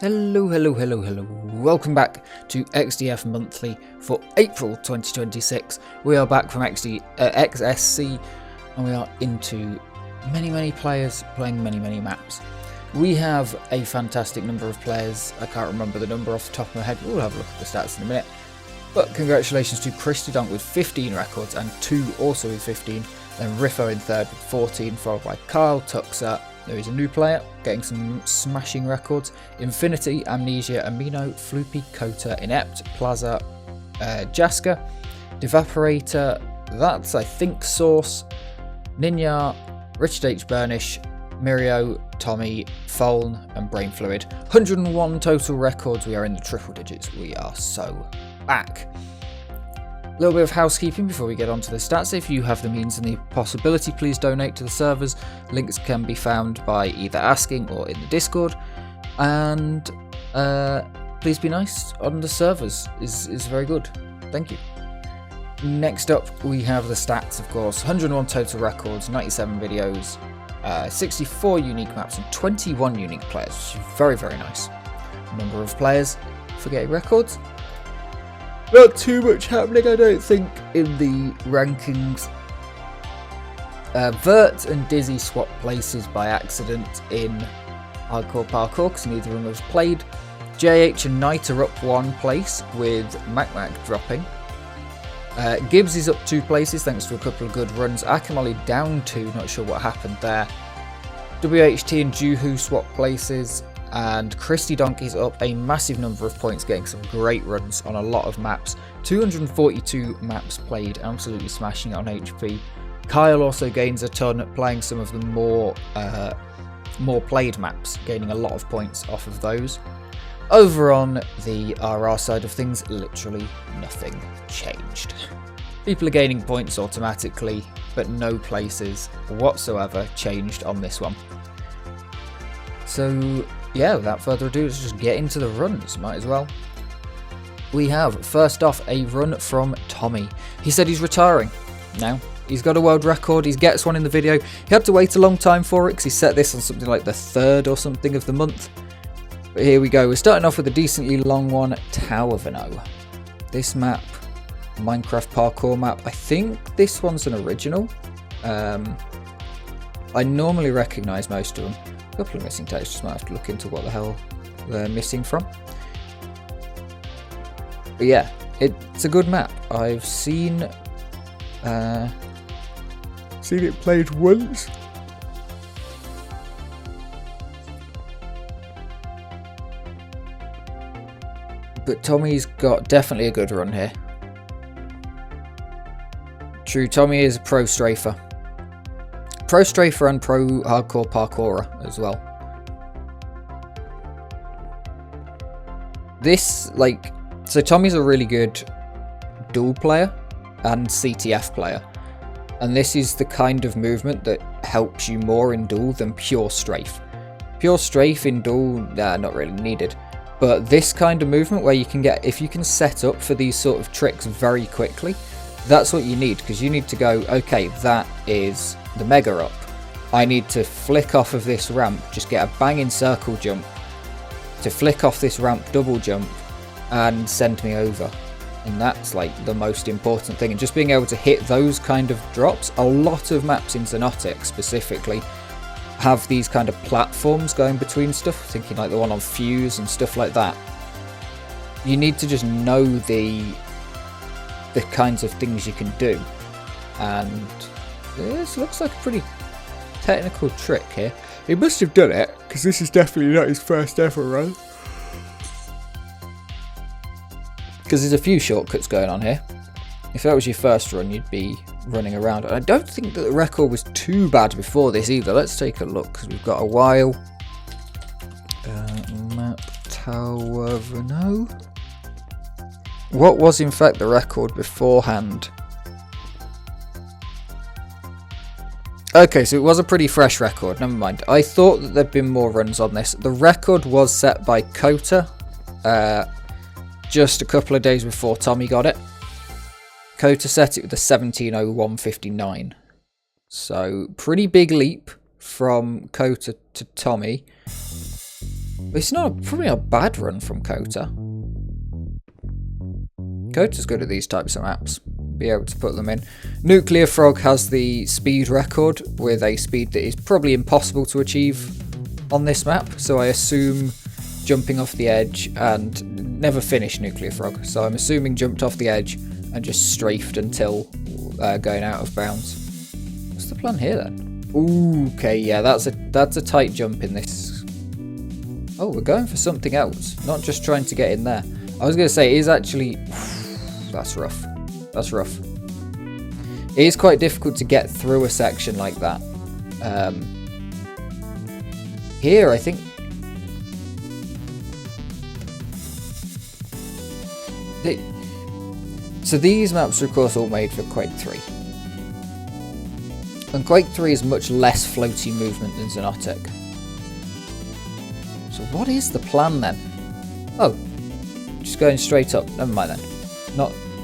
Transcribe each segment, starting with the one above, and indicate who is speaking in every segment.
Speaker 1: Hello. Welcome back to XDF Monthly for April 2026. We are back from XSC and we are into many players playing many maps. We have a fantastic number of players. I can't remember the number off the top of my head. We'll have a look at the stats in a minute. But congratulations to Christy Donk with 15 records and 2 also with 15. Then Riffo in third with 14, followed by Kyle Tuxer. There is a new player getting some smashing records. Infinity, Amnesia, Amino, Floopy, Kota, Inept, Plaza, Jaska, Devaporator, that's I think Source, Ninja, Richard H. Burnish, Mirio, Tommy, Foln, and Brain Fluid. 101 total records. We are in the triple digits. We are so back. A little bit of housekeeping before we get on to the stats. If you have the means and the possibility, please donate to the servers. Links can be found by either asking or in the Discord. And please be nice on the servers is very good. Thank you. Next up, we have the stats, of course. 101 total records, 97 videos, 64 unique maps, and 21 unique players, which is very nice. Number of players for getting records. Not too much happening, I don't think, in the rankings. Vert and Dizzy swapped places by accident in Hardcore Parkour because neither of them was played. JH and Knight are up 1 place with Mac dropping. Gibbs is up 2 places thanks to a couple of good runs. Akamali down 2, not sure what happened there. WHT and Juhu swap places. And Christy Donk is up a massive number of points, getting some great runs on a lot of maps. 242 maps played, absolutely smashing it on HP. Kyle also gains a ton, playing some of the more played maps, gaining a lot of points off of those. Over on the RR side of things, literally nothing changed. People are gaining points automatically, but no places whatsoever changed on this one. So yeah, without further ado, let's just get into the runs, might as well. We have, first off, a run from Tommy. He said he's retiring now. He's got a world record, he gets one in the video. He had to wait a long time for it because he set this on something like the 3rd or something of the month. But here we go, we're starting off with a decently long one, Tower Vano. This map, Minecraft parkour map, I think this one's an original. I normally recognise most of them. A couple of missing textures, might have to look into what the hell they're missing from. But yeah, it's a good map. I've seen it played once. But Tommy's got definitely a good run here. True, Tommy is a pro strafer. Pro strafer and pro hardcore parkourer as well. So Tommy's a really good duel player and CTF player. And this is the kind of movement that helps you more in duel than pure strafe. Pure strafe in duel, not really needed. But this kind of movement where you can get, if you can set up for these sort of tricks very quickly, that's what you need, because you need to go, okay, that is the mega up. I need to flick off of this ramp, just get a banging circle jump to flick off this ramp double jump and send me over. And that's like the most important thing. And just being able to hit those kind of drops, a lot of maps in Xonotic specifically have these kind of platforms going between stuff, thinking like the one on Fuse and stuff like that. You need to just know the kinds of things you can do. And this looks like a pretty technical trick here. He must have done it, because this is definitely not his first ever run. Because there's a few shortcuts going on here. If that was your first run, you'd be running around. And I don't think that the record was too bad before this either. Let's take a look, because we've got a while. Map Tower Vano. What was in fact the record beforehand? Okay, so it was a pretty fresh record, never mind. I thought that there'd been more runs on this. The record was set by Kota just a couple of days before Tommy got it. Kota set it with a 17:01:59. So, pretty big leap from Kota to Tommy. It's probably not a bad run from Kota. Kota's good at these types of maps. Be able to put them in. Nuclear Frog has the speed record with a speed that is probably impossible to achieve on this map. So I assume jumping off the edge and never finished Nuclear Frog. So I'm assuming jumped off the edge and just strafed until going out of bounds. What's the plan here then? Ooh, okay, yeah, that's a tight jump in this. Oh, we're going for something else, not just trying to get in there. I was going to say, it is actually... That's rough. That's rough. It is quite difficult to get through a section like that. Here, I think... So these maps are of course all made for Quake 3. And Quake 3 is much less floaty movement than Xonotic. So what is the plan then? Oh, just going straight up. Never mind then.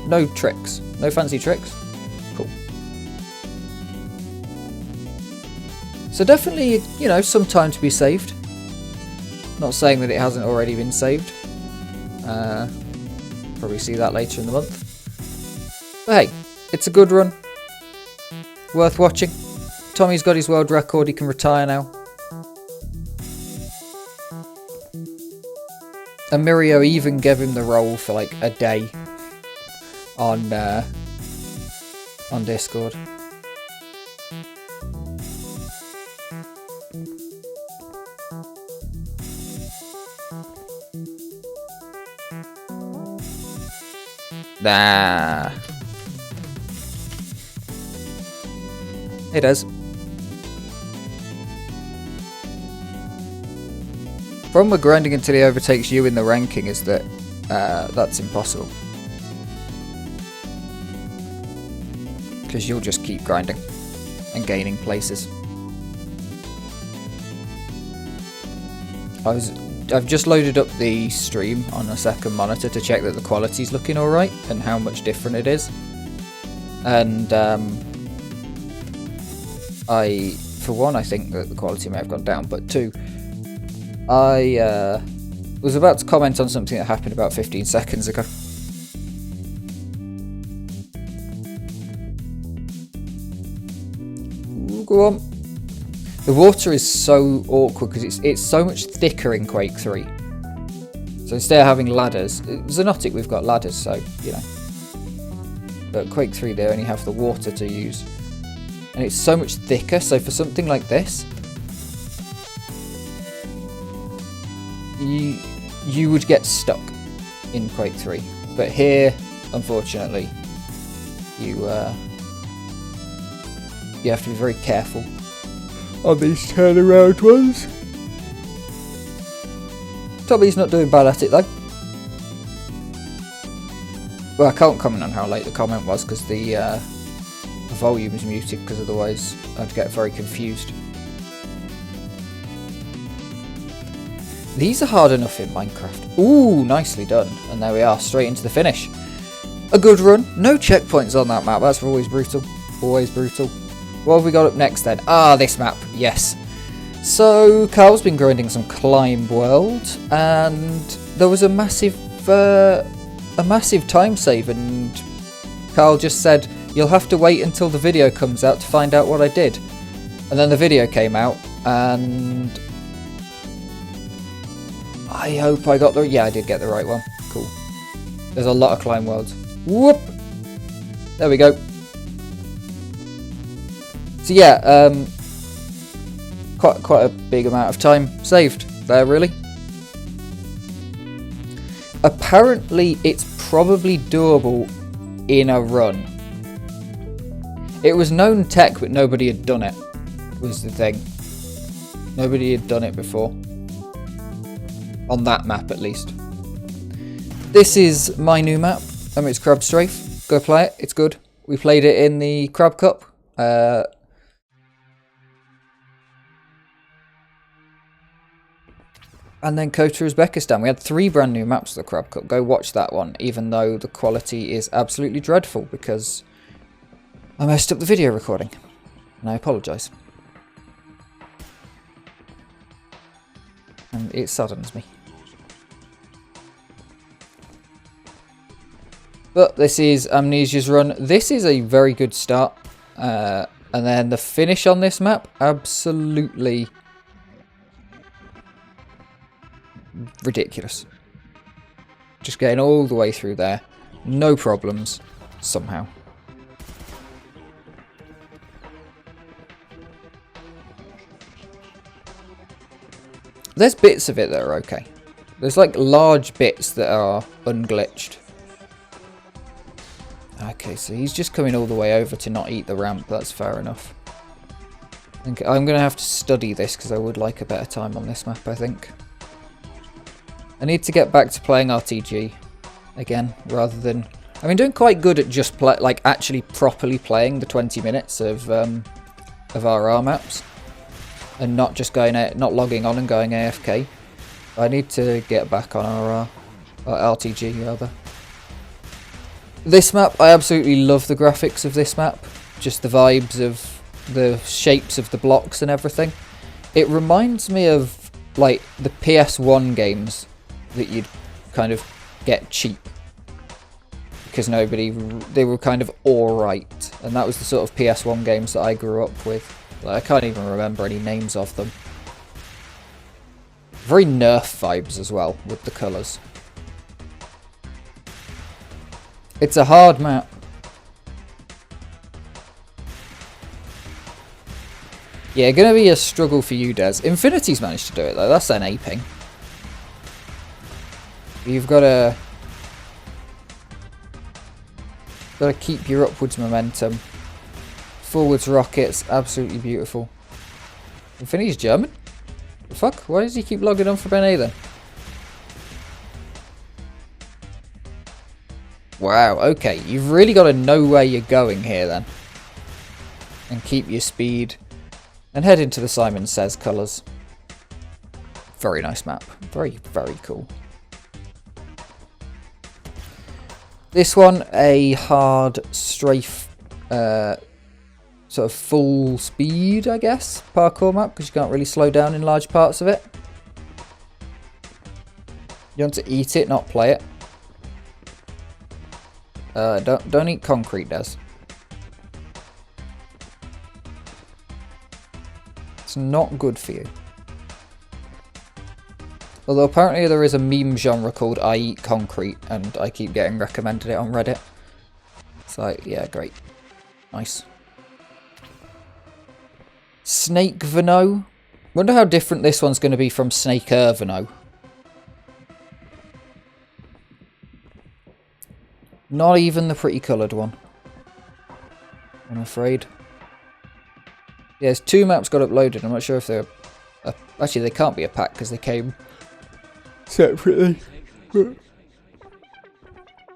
Speaker 1: No tricks. No fancy tricks. Cool. So definitely, you know, some time to be saved. Not saying that it hasn't already been saved. Probably see that later in the month. But hey, it's a good run. Worth watching. Tommy's got his world record. He can retire now. And Mirio even gave him the role for like a day on Discord. Nah. It does. Problem with grinding until he overtakes you in the ranking is that that's impossible. Because you'll just keep grinding and gaining places. I've just loaded up the stream on a second monitor to check that the quality's looking alright and how much different it is. And for one, I think that the quality may have gone down, but two, I was about to comment on something that happened about 15 seconds ago. Ooh, go on. The water is so awkward because it's so much thicker in Quake 3. So instead of having ladders, Xonotic we've got ladders, so, you know. But Quake 3 they only have the water to use. And it's so much thicker, so for something like this, you would get stuck in Quake 3. But here, unfortunately, you have to be very careful on these turnaround ones. Tommy's not doing bad at it though. Well, I can't comment on how late the comment was because the volume is muted, because otherwise I'd get very confused. These are hard enough in Minecraft. Ooh, nicely done. And there we are, straight into the finish. A good run. No checkpoints on that map. That's always brutal. Always brutal. What have we got up next then? Ah, this map. Yes. So, Carl's been grinding some Climb World, and there was a massive time save, and Carl just said, you'll have to wait until the video comes out to find out what I did. And then the video came out, and I hope I got the... Yeah, I did get the right one. Cool. There's a lot of Climb Worlds. Whoop! There we go. So yeah, quite a big amount of time saved there, really. Apparently, it's probably doable in a run. It was known tech, but nobody had done it, was the thing. Nobody had done it before. On that map, at least. This is my new map. It's Crab Strafe. Go play it. It's good. We played it in the Crab Cup. And then Kota Uzbekistan. We had 3 brand new maps for the Crab Cup. Go watch that one, even though the quality is absolutely dreadful because I messed up the video recording. And I apologise. and it saddens me. But this is Amnesia's run. This is a very good start. And then the finish on this map, absolutely ridiculous. Just getting all the way through there. No problems, somehow. There's bits of it that are okay. There's like large bits that are unglitched. Okay, so he's just coming all the way over to not eat the ramp. That's fair enough. I'm going to have to study this because I would like a better time on this map, I think. I need to get back to playing RTG again, rather than... I've been doing quite good at just like actually properly playing the 20 minutes of RR maps. And not just going not logging on and going AFK. I need to get back on RR. Or RTG, rather. This map, I absolutely love the graphics of this map. Just the vibes of the shapes of the blocks and everything. It reminds me of like the PS1 games that you'd kind of get cheap. Because they were kind of alright. And that was the sort of PS1 games that I grew up with. Like, I can't even remember any names of them. Very Nerf vibes as well, with the colours. It's a hard map. Yeah, gonna be a struggle for you, Des. Infinity's managed to do it, though. That's an aping. You've got to keep your upwards momentum. Forwards rockets, absolutely beautiful. Infinity's German? The fuck? Why does he keep logging on for Ben A then? Wow, okay. You've really got to know where you're going here then. And keep your speed. And head into the Simon Says colours. Very nice map. Very, very cool. This one, a hard strafe... sort of full speed, I guess, parkour map, because you can't really slow down in large parts of it. You want to eat it, not play it. Don't eat concrete, Des. It's not good for you. Although apparently there is a meme genre called I Eat Concrete, and I keep getting recommended it on Reddit. It's like, yeah, great. Nice. Snake Veno. Wonder how different this one's going to be from Snake Veno. Not even the pretty coloured one, I'm afraid. Yeah, there's 2 maps got uploaded. I'm not sure if they're... actually, they can't be a pack because they came separately.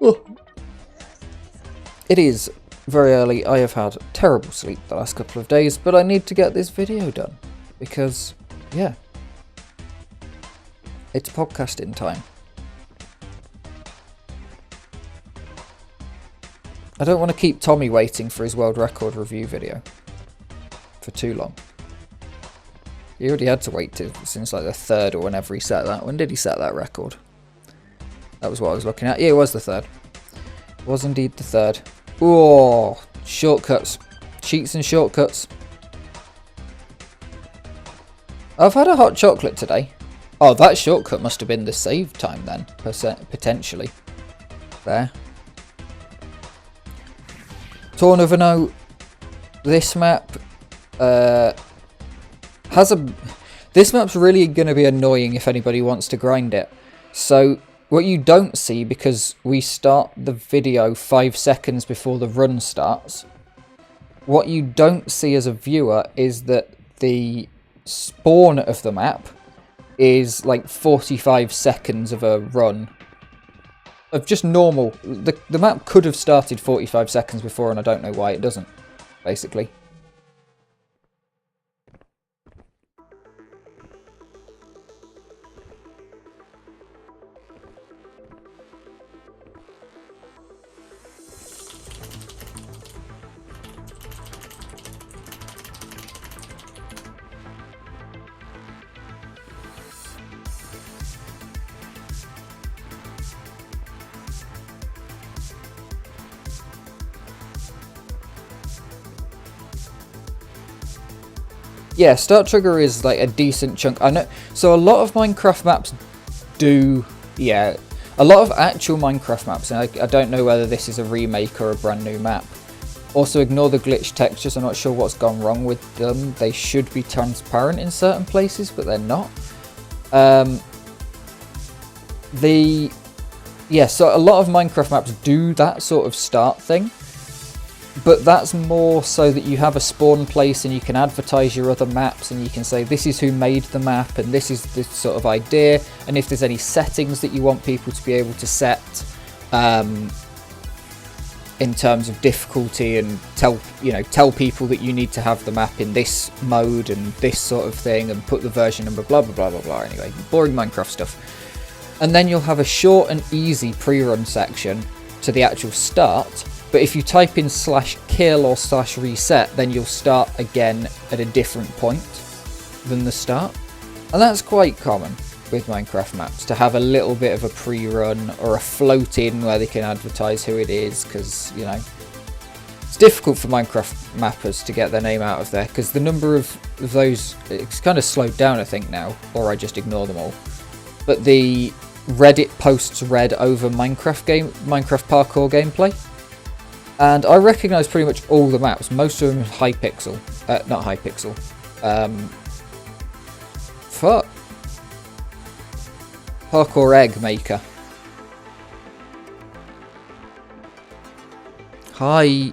Speaker 1: Oh. It is very early. I have had terrible sleep the last couple of days, but I need to get this video done because, yeah, it's podcasting time. I don't want to keep Tommy waiting for his world record review video for too long. He already had to wait since like the 3rd or whenever he set that. When did he set that record? That was what I was looking at. Yeah, it was the 3rd. It was indeed the 3rd. Oh, shortcuts. Cheats and shortcuts. I've had a hot chocolate today. Oh, that shortcut must have been the save time then, potentially. There. Tornavino. This map has a... This map's really going to be annoying if anybody wants to grind it. So, what you don't see, because we start the video 5 seconds before the run starts, what you don't see as a viewer is that the spawn of the map is like 45 seconds of a run. Of just normal. The map could have started 45 seconds before, and I don't know why it doesn't, basically. Yeah, Start Trigger is like a decent chunk. I know. So a lot of Minecraft maps do, yeah, a lot of actual Minecraft maps, and I don't know whether this is a remake or a brand new map. Also, ignore the glitched textures. I'm not sure what's gone wrong with them. They should be transparent in certain places, but they're not. Yeah, so a lot of Minecraft maps do that sort of start thing. But that's more so that you have a spawn place and you can advertise your other maps and you can say this is who made the map and this is the sort of idea, and if there's any settings that you want people to be able to set in terms of difficulty, and tell people that you need to have the map in this mode and this sort of thing, and put the version number, blah blah blah blah blah. Anyway, boring Minecraft stuff. And then you'll have a short and easy pre-run section to the actual start. But if you type in /kill or /reset, then you'll start again at a different point than the start. And that's quite common with Minecraft maps, to have a little bit of a pre-run or a float in where they can advertise who it is, because, you know, it's difficult for Minecraft mappers to get their name out of there, because the number of those, it's kind of slowed down, I think, now, or I just ignore them all. But the Reddit posts read over Minecraft parkour gameplay. And I recognise pretty much all the maps. Most of them Hypixel. Not Hypixel. Fuck. Parkour Egg Maker. Hi.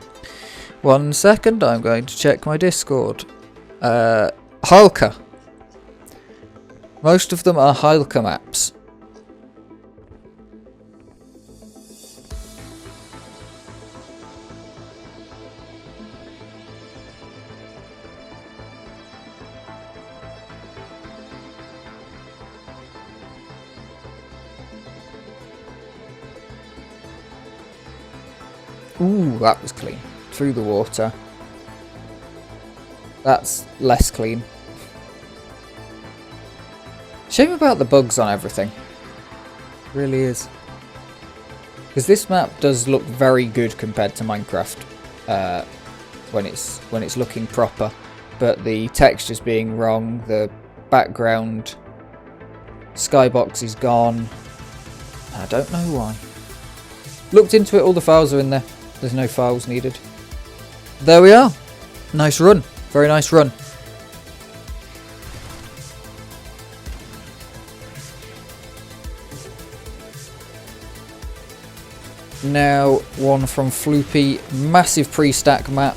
Speaker 1: 1 second, I'm going to check my Discord. Hylka. Most of them are Hylka maps. Ooh, that was clean. Through the water. That's less clean. Shame about the bugs on everything. Really is. Because this map does look very good compared to Minecraft when it's looking proper. But the textures being wrong, the background skybox is gone. I don't know why. Looked into it, all the files are in there. There's no files needed. There we are. Nice run. Very nice run. Now, one from Floopy. Massive pre-stack map.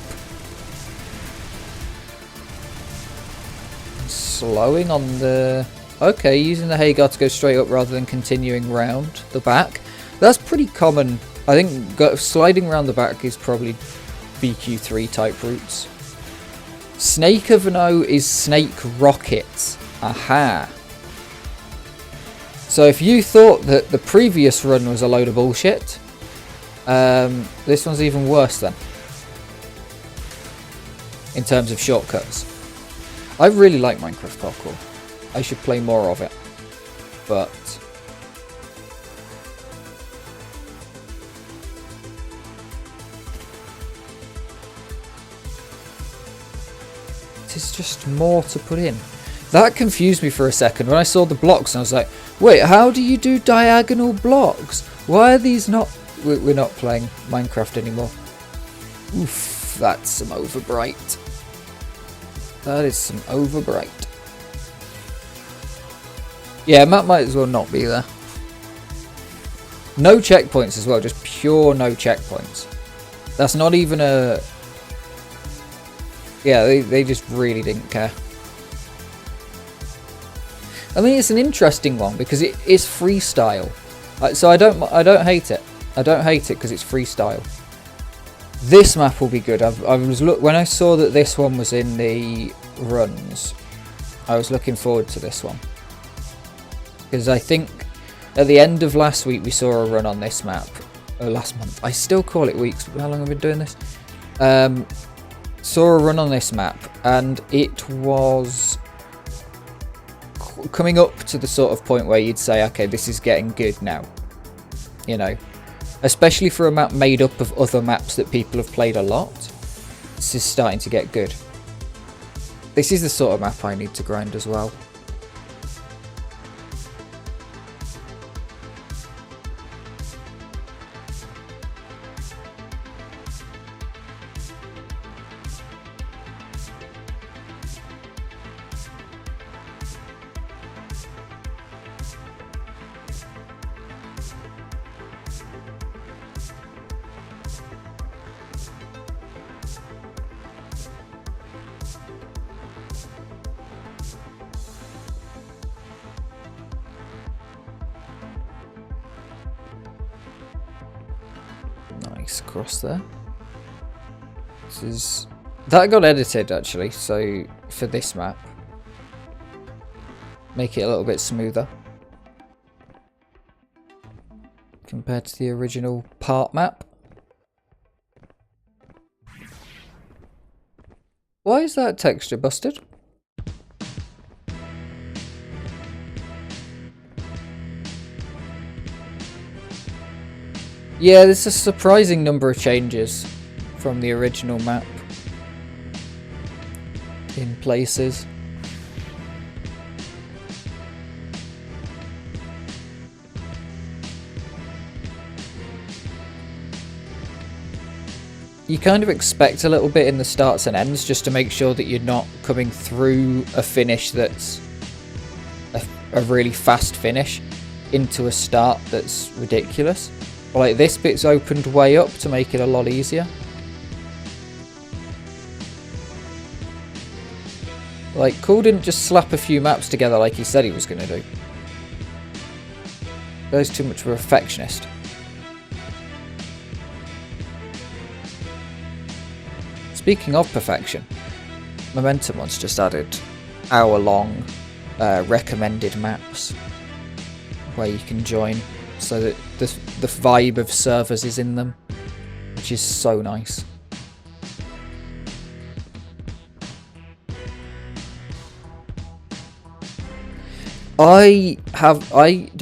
Speaker 1: Slowing on the... Okay, using the Hagar to go straight up rather than continuing round the back. That's pretty common. I think sliding around the back is probably BQ3 type routes. Snake of an O is Snake Rockets. Aha. So if you thought that the previous run was a load of bullshit, this one's even worse then. In terms of shortcuts. I really like Minecraft parkour. I should play more of it. But... there's just more to put in. That confused me for a second when I saw the blocks and I was like, wait, how do you do diagonal blocks? Why are these not... We're not playing Minecraft anymore. Oof, that's some overbright. That is some overbright. Yeah, map might as well not be there. No checkpoints as well, just pure no checkpoints. That's not even a... Yeah, they just really didn't care. I mean, it's an interesting one because it is freestyle. So I don't hate it. I don't hate it because it's freestyle. This map will be good. When I saw that this one was in the runs, I was looking forward to this one. Because I think at the end of last week we saw a run on this map. Or last month. I still call it weeks. How long have I been doing this? Saw a run on this map and it was coming up to the sort of point where you'd say, okay, this is getting good now. You know, especially for a map made up of other maps that people have played a lot. This is starting to get good. This is the sort of map I need to grind as well. Nice cross there. That got edited actually, so for this map, make it a little bit smoother compared to the original part map. Why is that texture busted? Yeah, there's a surprising number of changes from the original map in places. You kind of expect a little bit in the starts and ends just to make sure that you're not coming through a finish that's a really fast finish into a start that's ridiculous. Like this bit's opened way up to make it a lot easier. Like Cool didn't just slap a few maps together like he said he was going to do. Guy's too much of a perfectionist. Speaking of perfection, Momentum once just added hour-long recommended maps where you can join, so that the vibe of servers is in them, which is so nice. Do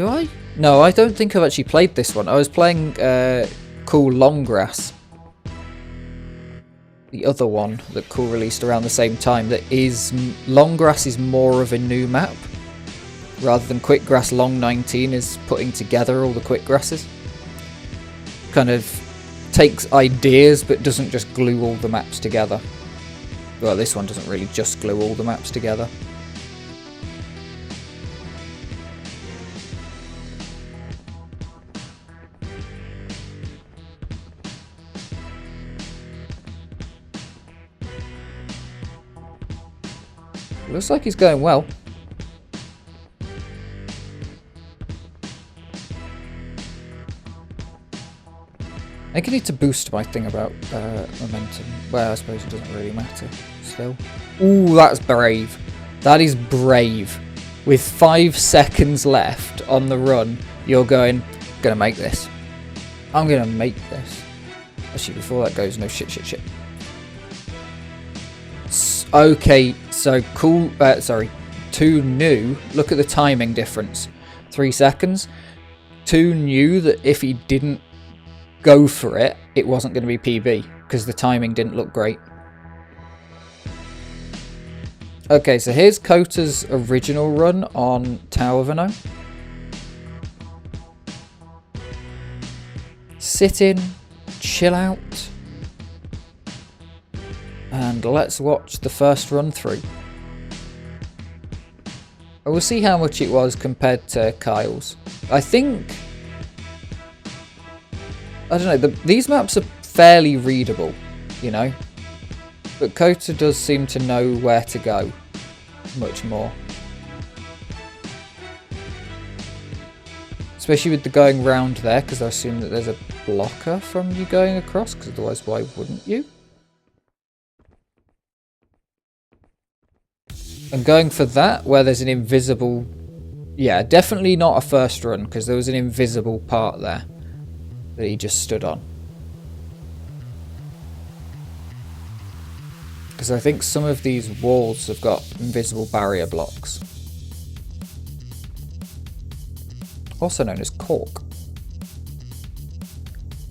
Speaker 1: I? No, I don't think I've actually played this one. I was playing Cool Longgrass, the other one that Cool released around the same time. Longgrass is more of a new map, rather than Quickgrass. Long 19 is putting together all the Quickgrasses. Kind of takes ideas but doesn't just glue all the maps together. Well, this one doesn't really just glue all the maps together. Looks like he's going well. I think I need to boost my thing about momentum. Well, I suppose it doesn't really matter still. Ooh, that's brave. That is brave. With 5 seconds left on the run, you're going, gonna make this. I'm gonna make this. Actually, before that goes, no, shit. Okay, so Cool, Two knew, look at the timing difference. 3 seconds. Two knew that if he didn't go for it, it wasn't going to be PB, because the timing didn't look great. Okay, so here's Kota's original run on Tower Vano. Sit in, chill out, and let's watch the first run through. I will see how much it was compared to Kyle's. I think, I don't know, these maps are fairly readable, you know, but Kota does seem to know where to go much more. Especially with the going round there, because I assume that there's a blocker from you going across, because otherwise why wouldn't you? And going for that, where there's an invisible... Yeah, definitely not a first run, because there was an invisible part there that he just stood on. Because I think some of these walls have got invisible barrier blocks. Also known as cork.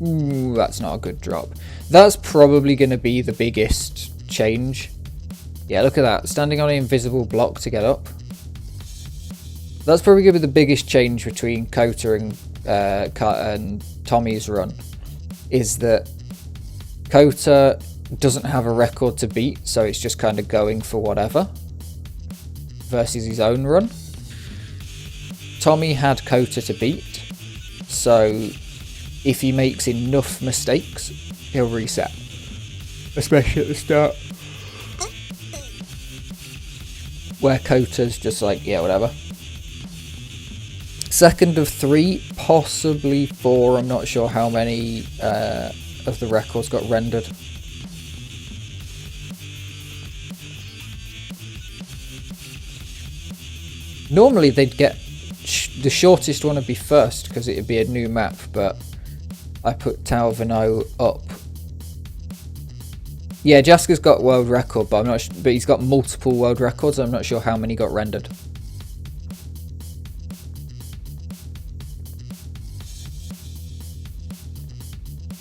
Speaker 1: Ooh, that's not a good drop. That's probably going to be the biggest change Yeah, look at that. Standing on an invisible block to get up. That's probably going to be the biggest change between Kota and Tommy's run. Is that Kota doesn't have a record to beat, so it's just kind of going for whatever. Versus his own run. Tommy had Kota to beat, so if he makes enough mistakes, he'll reset. Especially at the start. Where Kota's just like, yeah, whatever. Second of 3, possibly 4. I'm not sure how many of the records got rendered. Normally they'd get the shortest one would be first because it would be a new map, but I put Tao Vino up. Yeah, Jaska's got world record, but I'm not. But he's got multiple world records. I'm not sure how many got rendered.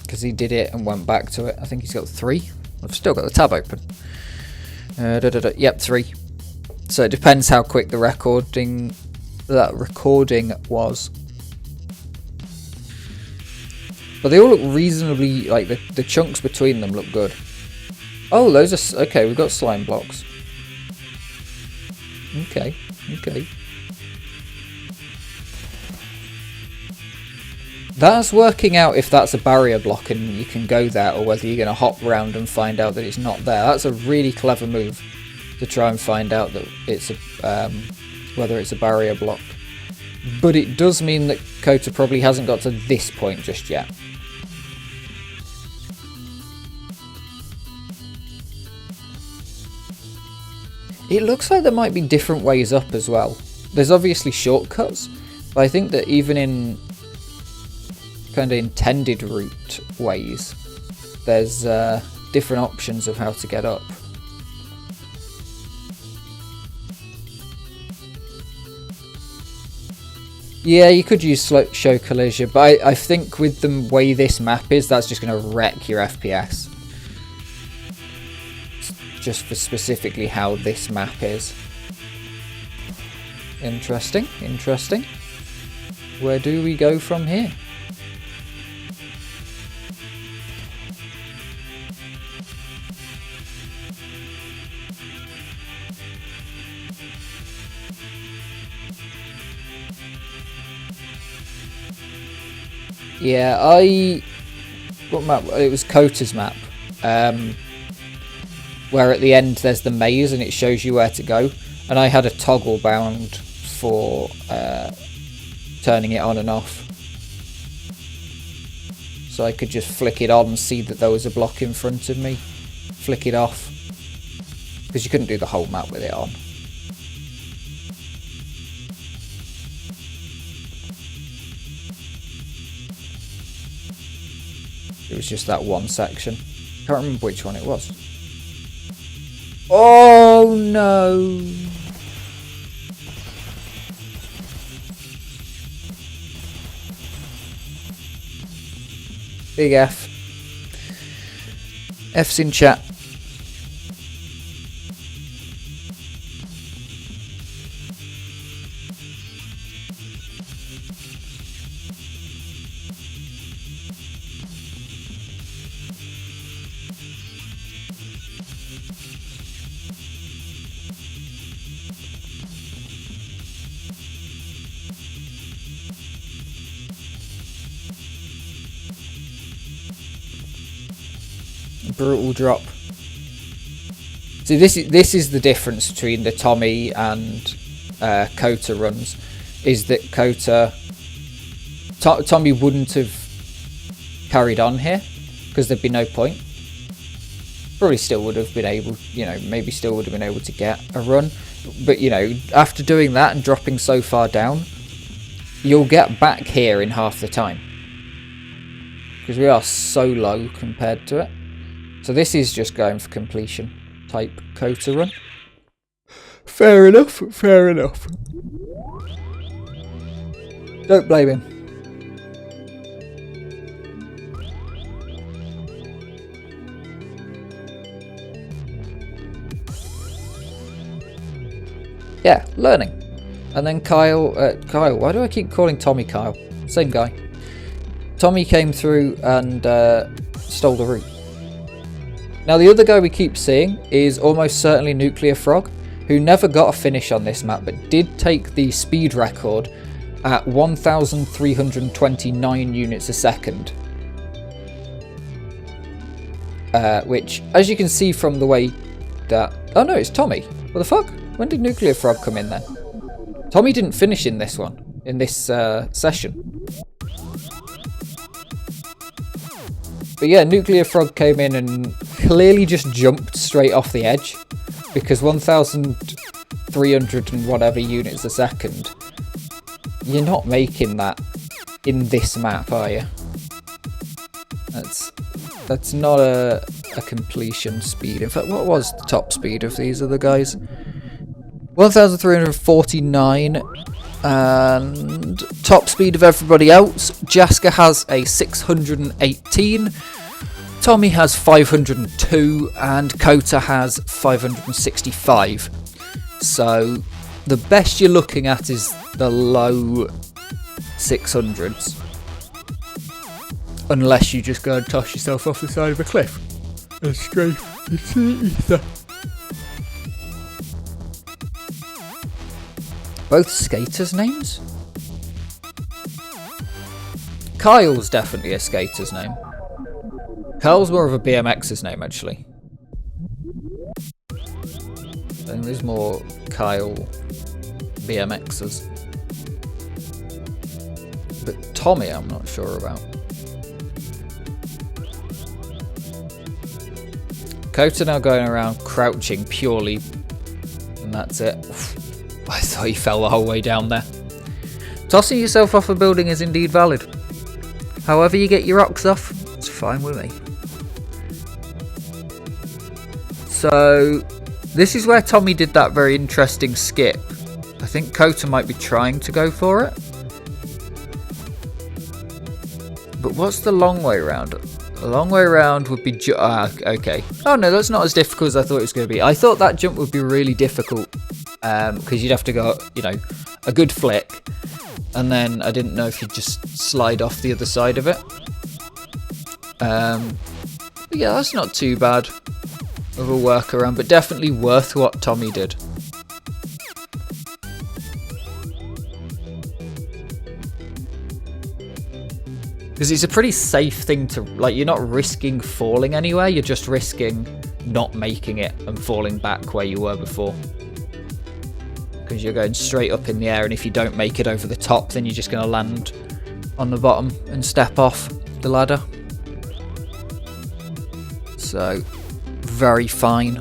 Speaker 1: Because he did it and went back to it. I think he's got 3. I've still got the tab open. Yep, 3. So it depends how quick the recording was. But they all look reasonably, like the chunks between them look good. Oh, those are, okay, we've got slime blocks. Okay. That's working out if that's a barrier block and you can go there, or whether you're going to hop around and find out that it's not there. That's a really clever move to try and find out that it's a, whether it's a barrier block. But it does mean that Kota probably hasn't got to this point just yet. It looks like there might be different ways up as well. There's obviously shortcuts, but I think that even in kind of intended route ways, there's different options of how to get up. Yeah, you could use show collision, but I think with the way this map is, that's just going to wreck your FPS. Just for specifically how this map is. Interesting. Where do we go from here? Yeah, what map? It was Kota's map. Where at the end there's the maze and it shows you where to go. And I had a toggle bound for turning it on and off. So I could just flick it on and see that there was a block in front of me. Flick it off. Because you couldn't do the whole map with it on. It was just that one section. Can't remember which one it was. Oh no! Big F. F's in chat. Brutal drop. See, this is the difference between the Tommy and Kota runs, is that Tommy wouldn't have carried on here because there'd be no point. Probably still would have been able, maybe still would have been able to get a run, but after doing that and dropping so far down, you'll get back here in half the time because we are so low compared to it. So this is just going for completion type Kota run. Fair enough. Don't blame him. yeah, learning. And then Kyle, why do I keep calling Tommy Kyle? Same guy. Tommy came through and stole the route. Now the other guy we keep seeing is almost certainly Nuclear Frog, who never got a finish on this map, but did take the speed record at 1,329 units a second. Which, as you can see from the way that... Oh no, it's Tommy. What the fuck? When did Nuclear Frog come in then? Tommy didn't finish in this one, in this session. But yeah, Nuclear Frog came in and clearly just jumped straight off the edge, because 1,300 and whatever units a second, you're not making that in this map, are you? That's not a completion speed. In fact, what was the top speed of these other guys? 1,349, and top speed of everybody else, Jaska has a 618, Tommy has 502, and Kota has 565. So the best you're looking at is the low 600s. Unless you just go and toss yourself off the side of a cliff and strafe into the ether. Both skaters' names? Kyle's definitely a skater's name. Kyle's more of a BMX's name, actually. I think there's more Kyle BMXers. But Tommy, I'm not sure about. Kota now going around crouching purely, and that's it. I thought he fell the whole way down there. Tossing yourself off a building is indeed valid. However you get your rocks off, it's fine with me. So, this is where Tommy did that very interesting skip. I think Kota might be trying to go for it. But what's the long way around? The long way around would be... okay. Oh no, that's not as difficult as I thought it was going to be. I thought that jump would be really difficult. Because you'd have to go, you know, a good flick, and then I didn't know if you'd just slide off the other side of it. But yeah, that's not too bad of a workaround, but definitely worth what Tommy did. Because it's a pretty safe thing to, like, you're not risking falling anywhere, you're just risking not making it and falling back where you were before. Because you're going straight up in the air, and if you don't make it over the top, then you're just going to land on the bottom and step off the ladder. So, very fine.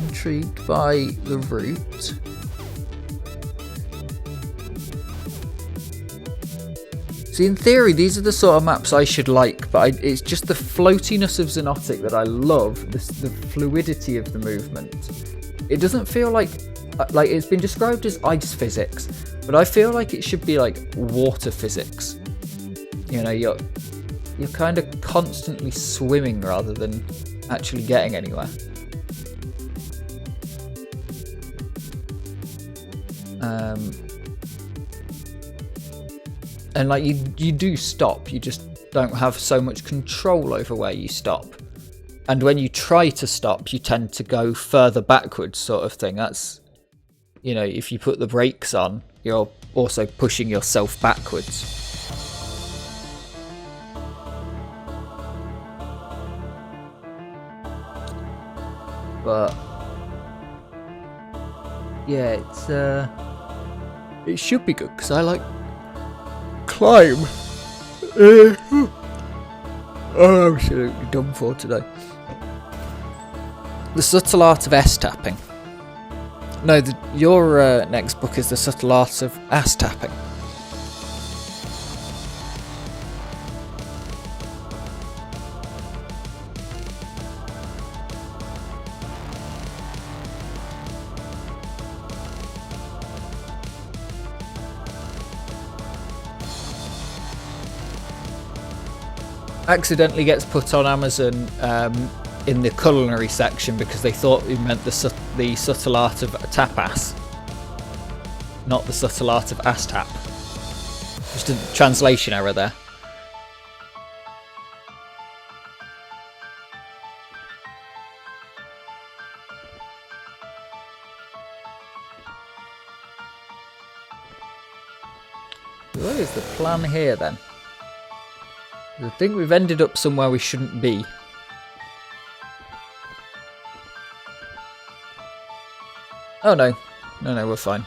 Speaker 1: Intrigued by the route. See, in theory, these are the sort of maps I should like, but it's just the floatiness of Xonotic that I love, the fluidity of the movement. It doesn't feel like it's been described as ice physics, but I feel like it should be like water physics. You know, you're kind of constantly swimming rather than actually getting anywhere. And like you do stop, you just don't have so much control over where you stop. And when you try to stop, you tend to go further backwards, sort of thing. That's, you know, if you put the brakes on, you're also pushing yourself backwards. But yeah, it should be good because I like climb. I'm absolutely done for today. The Subtle Art of S-Tapping. No, your next book is The Subtle Art of Ass-Tapping. accidentally gets put on Amazon in the culinary section because they thought it meant the subtle art of tapas, not the subtle art of ass tap. Just a translation error there. What is the plan here then? I think we've ended up somewhere we shouldn't be. Oh no. No, we're fine.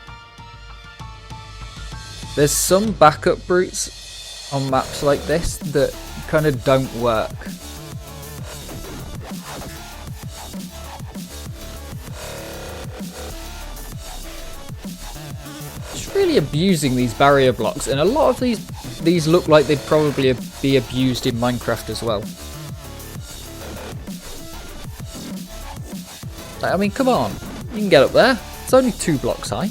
Speaker 1: There's some backup routes on maps like this that kind of don't work. Just really abusing these barrier blocks, and a lot of these look like they'd probably be abused in Minecraft as well. I mean, come on, you can get up there. It's only 2 blocks high.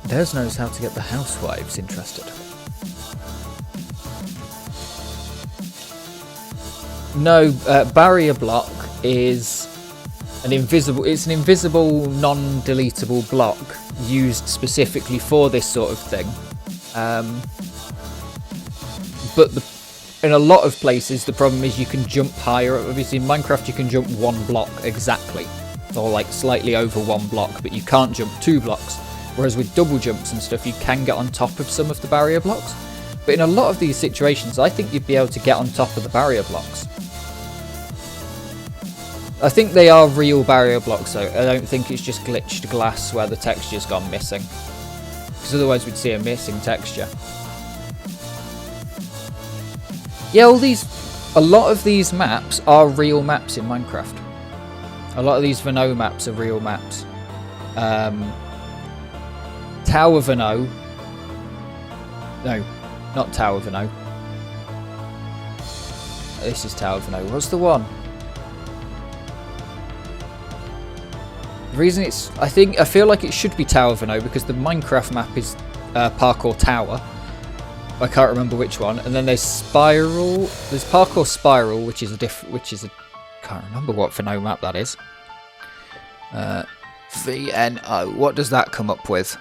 Speaker 1: Des knows how to get the housewives interested. No, barrier block is an invisible. It's an invisible, non-deletable block used specifically for this sort of thing. But in a lot of places, the problem is you can jump higher. Obviously, in Minecraft, you can jump 1 block exactly, or like slightly over 1 block, but you can't jump 2 blocks. Whereas with double jumps and stuff, you can get on top of some of the barrier blocks. But in a lot of these situations, I think you'd be able to get on top of the barrier blocks. I think they are real barrier blocks though. I don't think it's just glitched glass where the texture's gone missing. Because otherwise we'd see a missing texture. Yeah, a lot of these maps are real maps in Minecraft. A lot of these Vano maps are real maps. Tower Vano. No, not Tower Vano. This is Tower Vano. What's the one? The reason it's... I feel like it should be Tower Vano because the Minecraft map is Parkour Tower. I can't remember which one. And then there's Spiral. There's Parkour Spiral, which is a can't remember what Vano map that is. VNO. What does that come up with?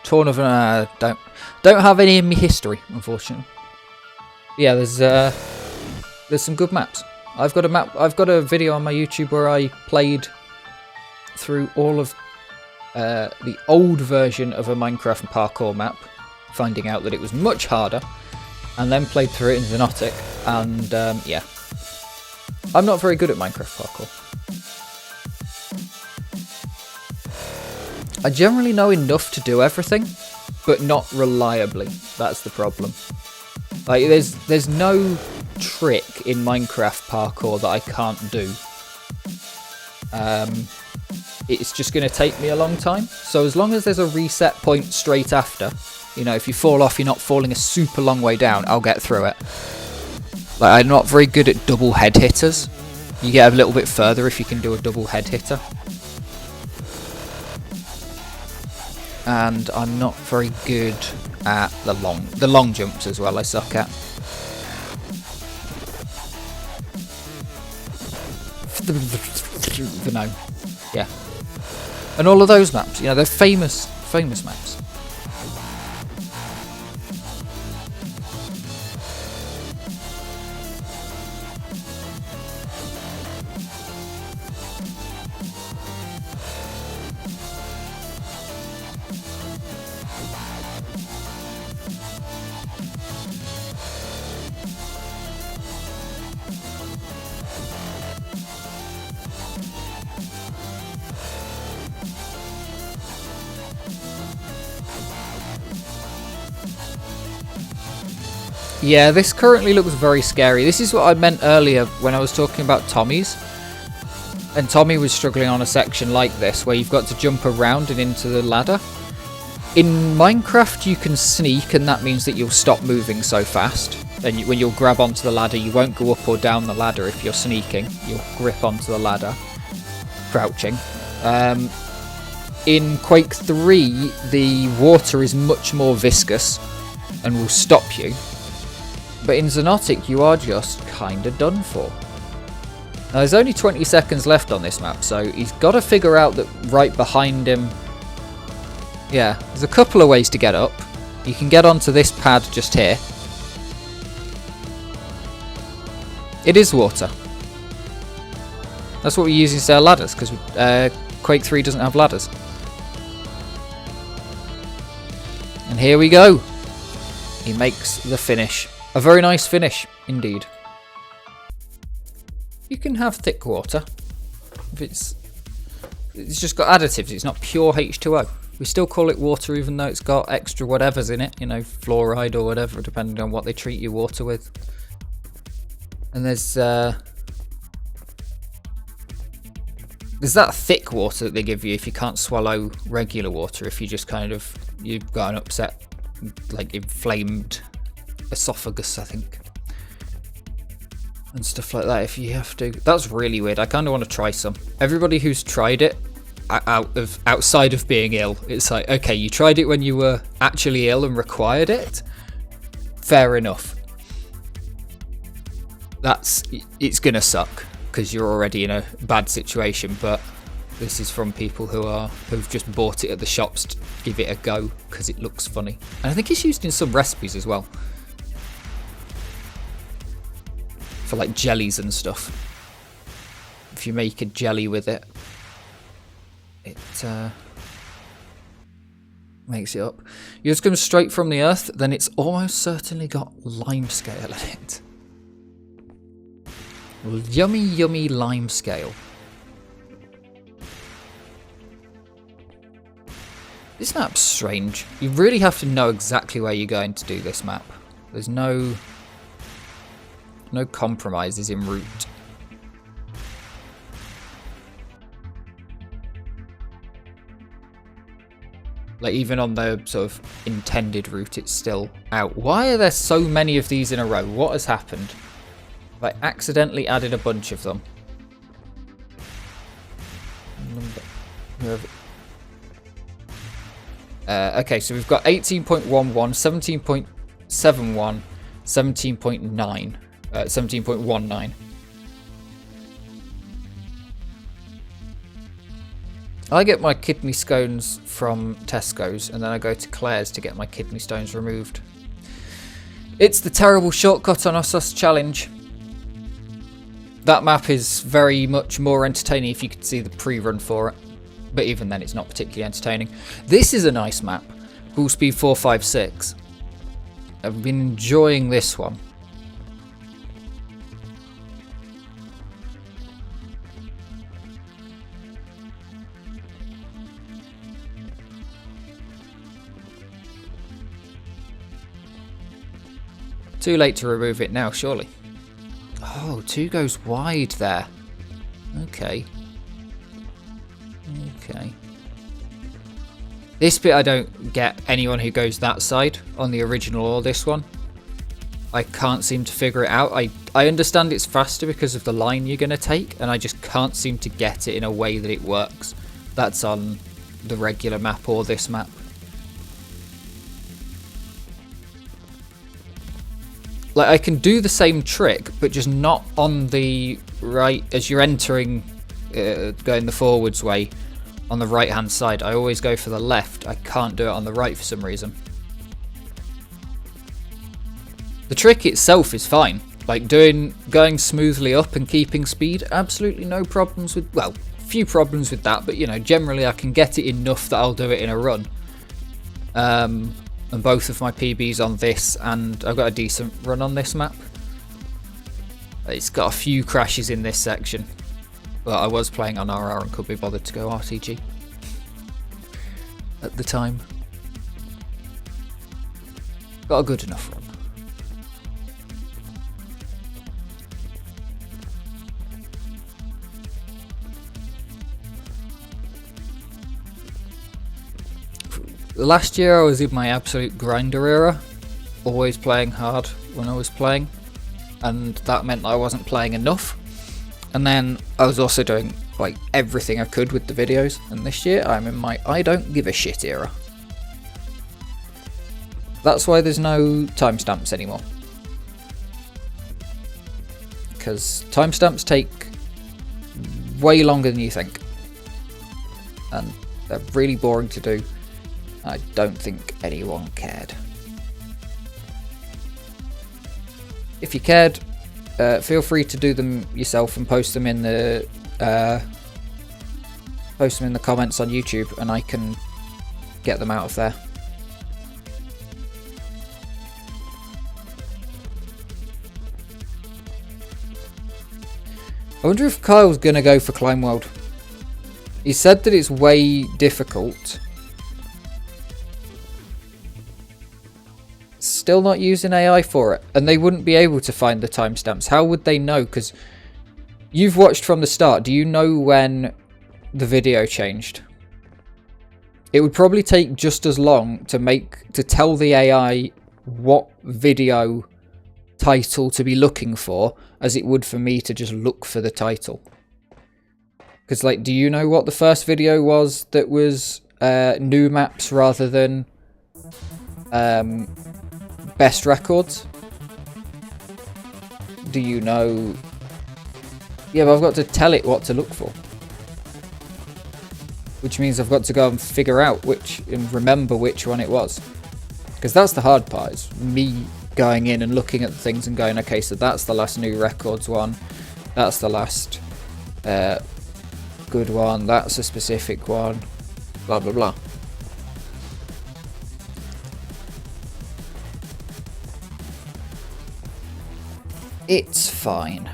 Speaker 1: Tournament. Don't have any in my history, unfortunately. Yeah, there's some good maps. I've got a video on my YouTube where I played through all of the old version of a Minecraft parkour map, finding out that it was much harder, and then played through it in Xonotic, and yeah. I'm not very good at Minecraft parkour. I generally know enough to do everything, but not reliably. That's the problem. Like, there's no trick in Minecraft parkour that I can't do. It's just going to take me a long time. So as long as there's a reset point straight after, you know, if you fall off, you're not falling a super long way down, I'll get through it. Like, I'm not very good at double head hitters. You get a little bit further if you can do a double head hitter. And I'm not very good at the long jumps as well. I suck at. No, yeah, and all of those maps, you know, they're famous maps. Yeah, this currently looks very scary. This is what I meant earlier when I was talking about Tommy's. And Tommy was struggling on a section like this, where you've got to jump around and into the ladder. In Minecraft you can sneak, and that means that you'll stop moving so fast. And when you'll grab onto the ladder, you won't go up or down the ladder if you're sneaking. You'll grip onto the ladder, crouching. In Quake 3, the water is much more viscous and will stop you. But in Xonotic, you are just kind of done for. Now, there's only 20 seconds left on this map, so he's got to figure out that right behind him... Yeah, there's a couple of ways to get up. You can get onto this pad just here. It is water. That's what we use instead of ladders, because Quake 3 doesn't have ladders. And here we go. He makes the finish. A very nice finish, indeed. You can have thick water. If it's just got additives, it's not pure H2O. We still call it water even though it's got extra whatever's in it, you know, fluoride or whatever, depending on what they treat your water with. And there's that thick water that they give you if you can't swallow regular water, if you just kind of, you've got an upset, like inflamed esophagus, I think. And stuff like that, if you have to. That's really weird. I kind of want to try some. Everybody who's tried it, outside of being ill, it's like, okay, you tried it when you were actually ill and required it. Fair enough. It's gonna suck because you're already in a bad situation. But this is from people who've just bought it at the shops to give it a go because it looks funny. And I think it's used in some recipes as well. For like jellies and stuff. If you make a jelly with it, it makes it up. You just come straight from the earth, then it's almost certainly got limescale in it. Yummy, yummy limescale. This map's strange. You really have to know exactly where you're going to do this map. There's no compromises in route. Like even on the sort of intended route, it's still out. Why are there so many of these in a row? What has happened? I accidentally added a bunch of them. Okay, so we've got 18.11, 17.71, 17.9. 17.19. I get my kidney stones from Tesco's and then I go to Claire's to get my kidney stones removed. It's the terrible shortcut on us challenge. That map is very much more entertaining if you could see the pre-run for it. But even then it's not particularly entertaining. This is a nice map. Ball speed 456. I've been enjoying this one. Too late to remove it now, surely. Oh, 2 goes wide there. Okay. Okay. This bit I don't get anyone who goes that side on the original or this one. I can't seem to figure it out. I understand it's faster because of the line you're going to take, and I just can't seem to get it in a way that it works. That's on the regular map or this map. Like, I can do the same trick, but just not on the right, as you're entering, going the forwards way, on the right hand side. I always go for the left. I can't do it on the right for some reason. The trick itself is fine. Like, going smoothly up and keeping speed, absolutely no problems with, well, few problems with that, but, you know, generally I can get it enough that I'll do it in a run. And both of my PBs on this, and I've got a decent run on this map. It's got a few crashes in this section, but I was playing on RR and could be bothered to go RTG at the time. Got a good enough run. Last year I was in my absolute grinder era, always playing hard when I was playing, and that meant I wasn't playing enough. And then I was also doing like everything I could with the videos, and this year I'm in my I don't give a shit era. That's why there's no timestamps anymore. Because timestamps take way longer than you think. And they're really boring to do. I don't think anyone cared. If you cared, feel free to do them yourself and post them in the comments on YouTube, and I can get them out of there. I wonder if Kyle's going to go for Climb World. He said that it's way difficult. Still not using AI for it. And they wouldn't be able to find the timestamps. How would they know? Because you've watched from the start. Do you know when the video changed? It would probably take just as long to tell the AI what video title to be looking for as it would for me to just look for the title. Because, like, do you know what the first video was that was new maps rather than best records? Do you know? Yeah, but I've got to tell it what to look for, which means I've got to go and figure out and remember which one it was. Because that's the hard part, is me going in and looking at the things and going, okay, so that's the last new records one, that's the last good one, that's a specific one, blah blah blah. It's fine.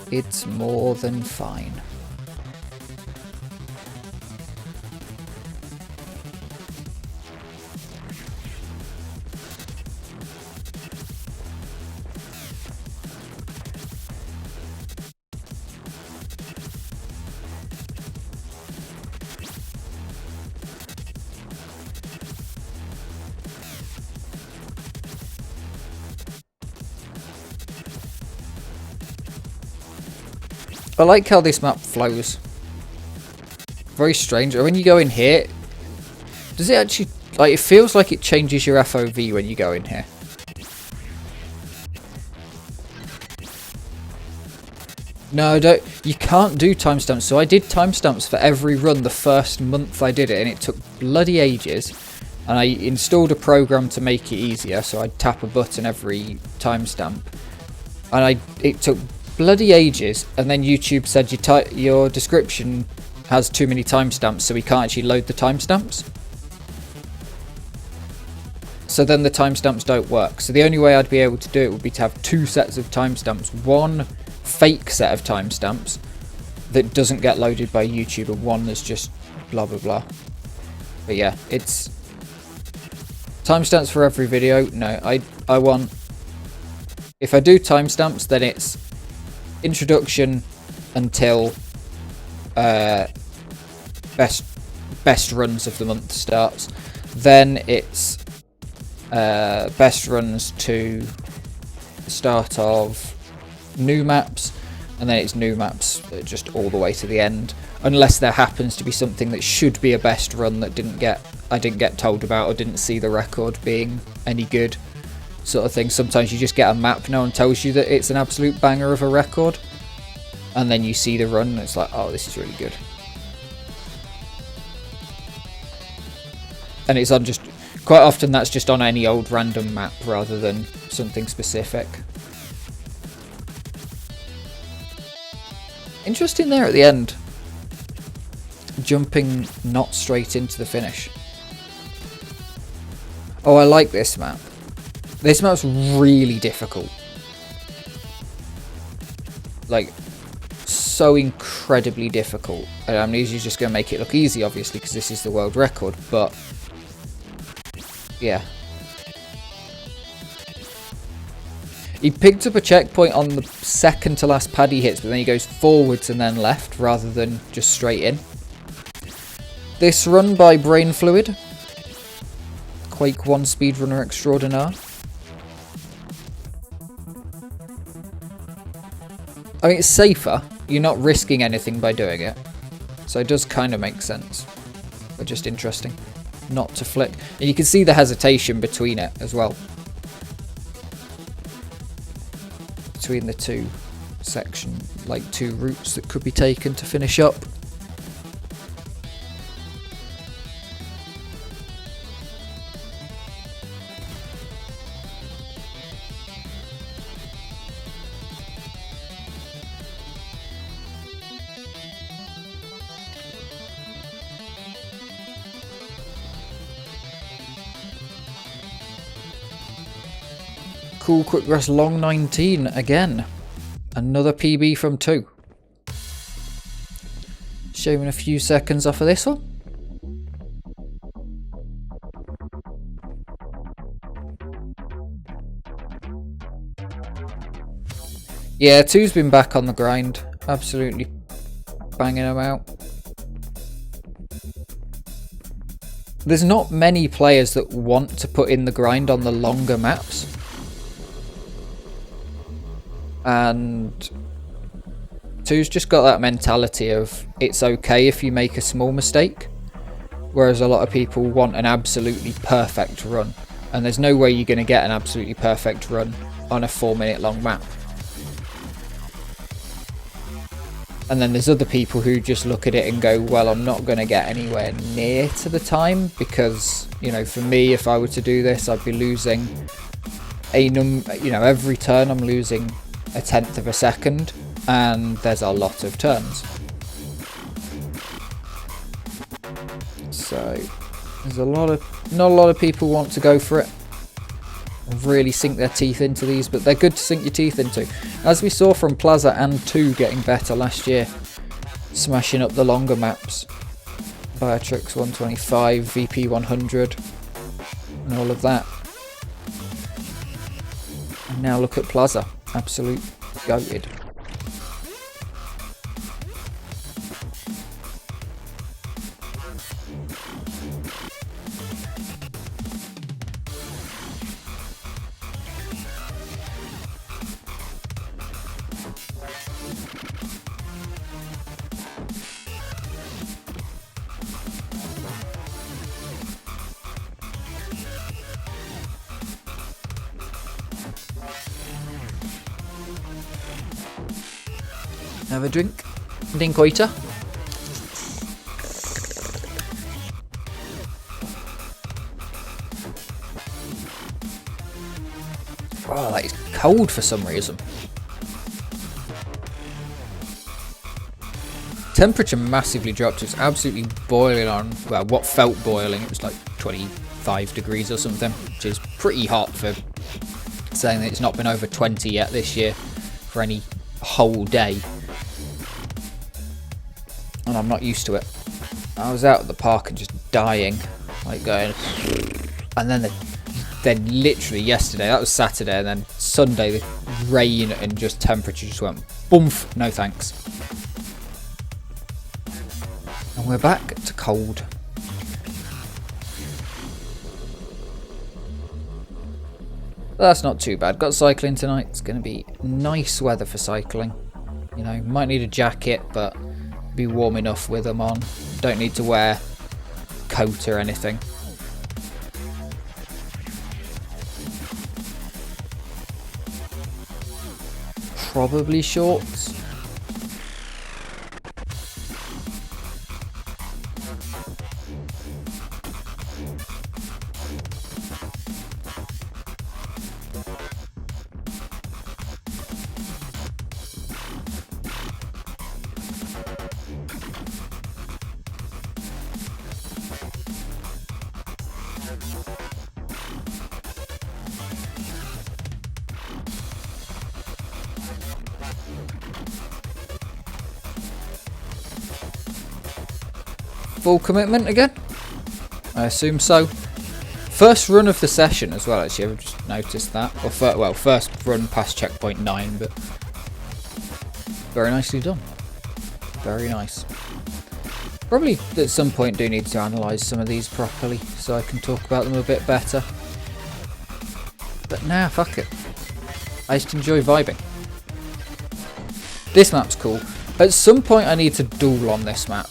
Speaker 1: It's more than fine. I like how this map flows. Very strange. When you go in here, does it actually, like, it feels like it changes your FOV when you go in here. No, you can't do timestamps. So I did timestamps for every run the first month I did it, and it took bloody ages. And I installed a program to make it easier, so I'd tap a button every timestamp. And it took bloody ages, and then YouTube said your description has too many timestamps, so we can't actually load the timestamps. So then the timestamps don't work. So the only way I'd be able to do it would be to have two sets of timestamps. One fake set of timestamps that doesn't get loaded by YouTube, and one that's just blah blah blah. But yeah, it's timestamps for every video. No, I want, if I do timestamps, then it's introduction until best runs of the month starts. Then it's best runs to the start of new maps, and then it's new maps just all the way to the end, unless there happens to be something that should be a best run that I didn't get told about, or didn't see the record being any good, sort of thing. Sometimes you just get a map, no one tells you that it's an absolute banger of a record, and then you see the run and it's like, oh, this is really good. And it's on just, quite often that's just on any old random map rather than something specific. Interesting there at the end, jumping not straight into the finish. Oh, I like this map. This map's really difficult. Like, so incredibly difficult. And Amnesia's just going to make it look easy, obviously, because this is the world record, but yeah. He picked up a checkpoint on the second to last pad he hits, but then he goes forwards and then left rather than just straight in. this run by Brain Fluid, Quake 1 speedrunner extraordinaire. I mean, it's safer. You're not risking anything by doing it. So it does kind of make sense. But just interesting not to flick. And you can see the hesitation between it as well. Between the two sections, like two routes that could be taken to finish up. Cool quick rest long 19 again. Another PB from 2. Shaving a few seconds off of this one. Yeah, 2's been back on the grind. Absolutely banging them out. There's not many players that want to put in the grind on the longer maps. And 2's just got that mentality of it's okay if you make a small mistake, whereas a lot of people want an absolutely perfect run, and there's no way you're going to get an absolutely perfect run on a 4-minute long map. And then there's other people who just look at it and go, well, I'm not going to get anywhere near to the time because, you know, for me, if I were to do this, I'd be losing every turn I'm losing 1/10 of a second, and there's a lot of turns. So there's not a lot of people want to go for it and really sink their teeth into these, but they're good to sink your teeth into, as we saw from Plaza and 2 getting better last year, smashing up the longer maps. Beatrix 125, VP 100, and all of that. And now look at Plaza. Absolute goated. Have a drink. Dinkoiter. Oh, that is cold for some reason. Temperature massively dropped. It's absolutely boiling on, well, what felt boiling. It was like 25 degrees or something, which is pretty hot for saying that it's not been over 20 yet this year for any whole day. And I'm not used to it. I was out at the park and just dying, like going, and then literally yesterday, that was Saturday, and then Sunday the rain and just temperature just went boomf, no thanks. And we're back to cold. That's not too bad. Got cycling tonight. It's going to be nice weather for cycling. You know, might need a jacket, but be warm enough with them on. Don't need to wear a coat or anything. Probably shorts. Full commitment again? I assume so. First run of the session as well, actually, I've just noticed that. Or first run past checkpoint 9, but very nicely done. Very nice. Probably at some point do need to analyse some of these properly so I can talk about them a bit better. But nah, fuck it. I just enjoy vibing. This map's cool. At some point I need to duel on this map.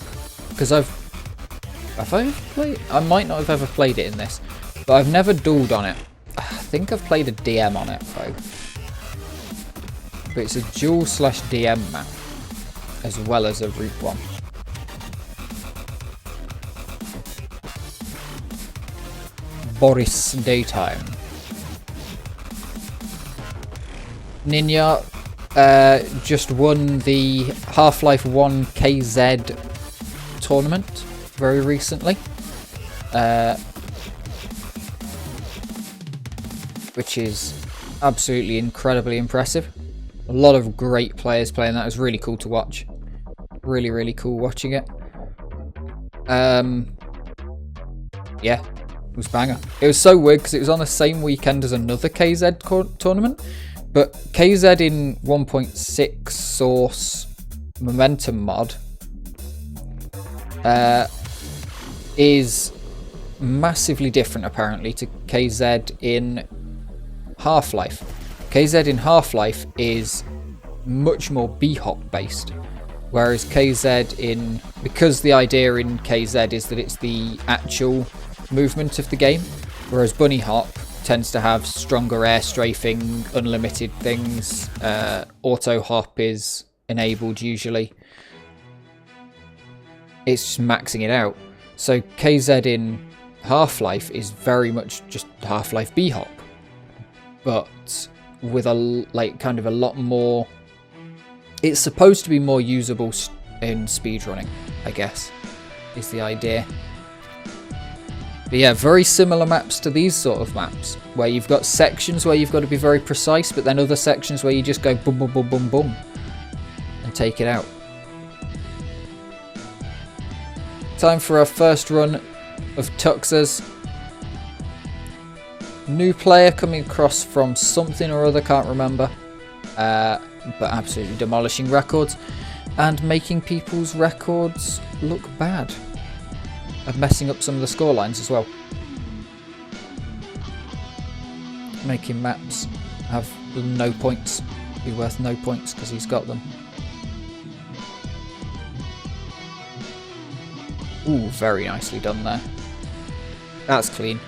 Speaker 1: Because have I ever played? I might not have ever played it in this. But I've never duelled on it. I think I've played a DM on it though. But it's a duel/DM map. As well as a route one. Boris Daytime. Ninja just won the Half-Life 1 KZ tournament very recently. Which is absolutely incredibly impressive. A lot of great players playing that. It was really cool to watch. Really, really cool watching it. Yeah. It was banger. It was so weird because it was on the same weekend as another KZ tournament, but KZ in 1.6 source momentum mod is massively different apparently to KZ in Half-Life. KZ in Half-Life is much more B-hop based, whereas KZ in, because the idea in KZ is that it's the actual movement of the game, whereas bunny hop tends to have stronger air strafing, unlimited things, auto hop is enabled usually. It's just maxing it out. So KZ in Half-Life is very much just Half-Life B-hop, but with a kind of a lot more. It's supposed to be more usable in speedrunning, I guess, is the idea. But yeah, very similar maps to these sort of maps, where you've got sections where you've got to be very precise, but then other sections where you just go boom, boom, boom, boom, boom, and take it out. Time for our first run of Tuxers. New player coming across from something or other, can't remember, but absolutely demolishing records and making people's records look bad. And messing up some of the score lines as well. Making maps have no points, be worth no points because he's got them. Ooh, very nicely done there. That's clean.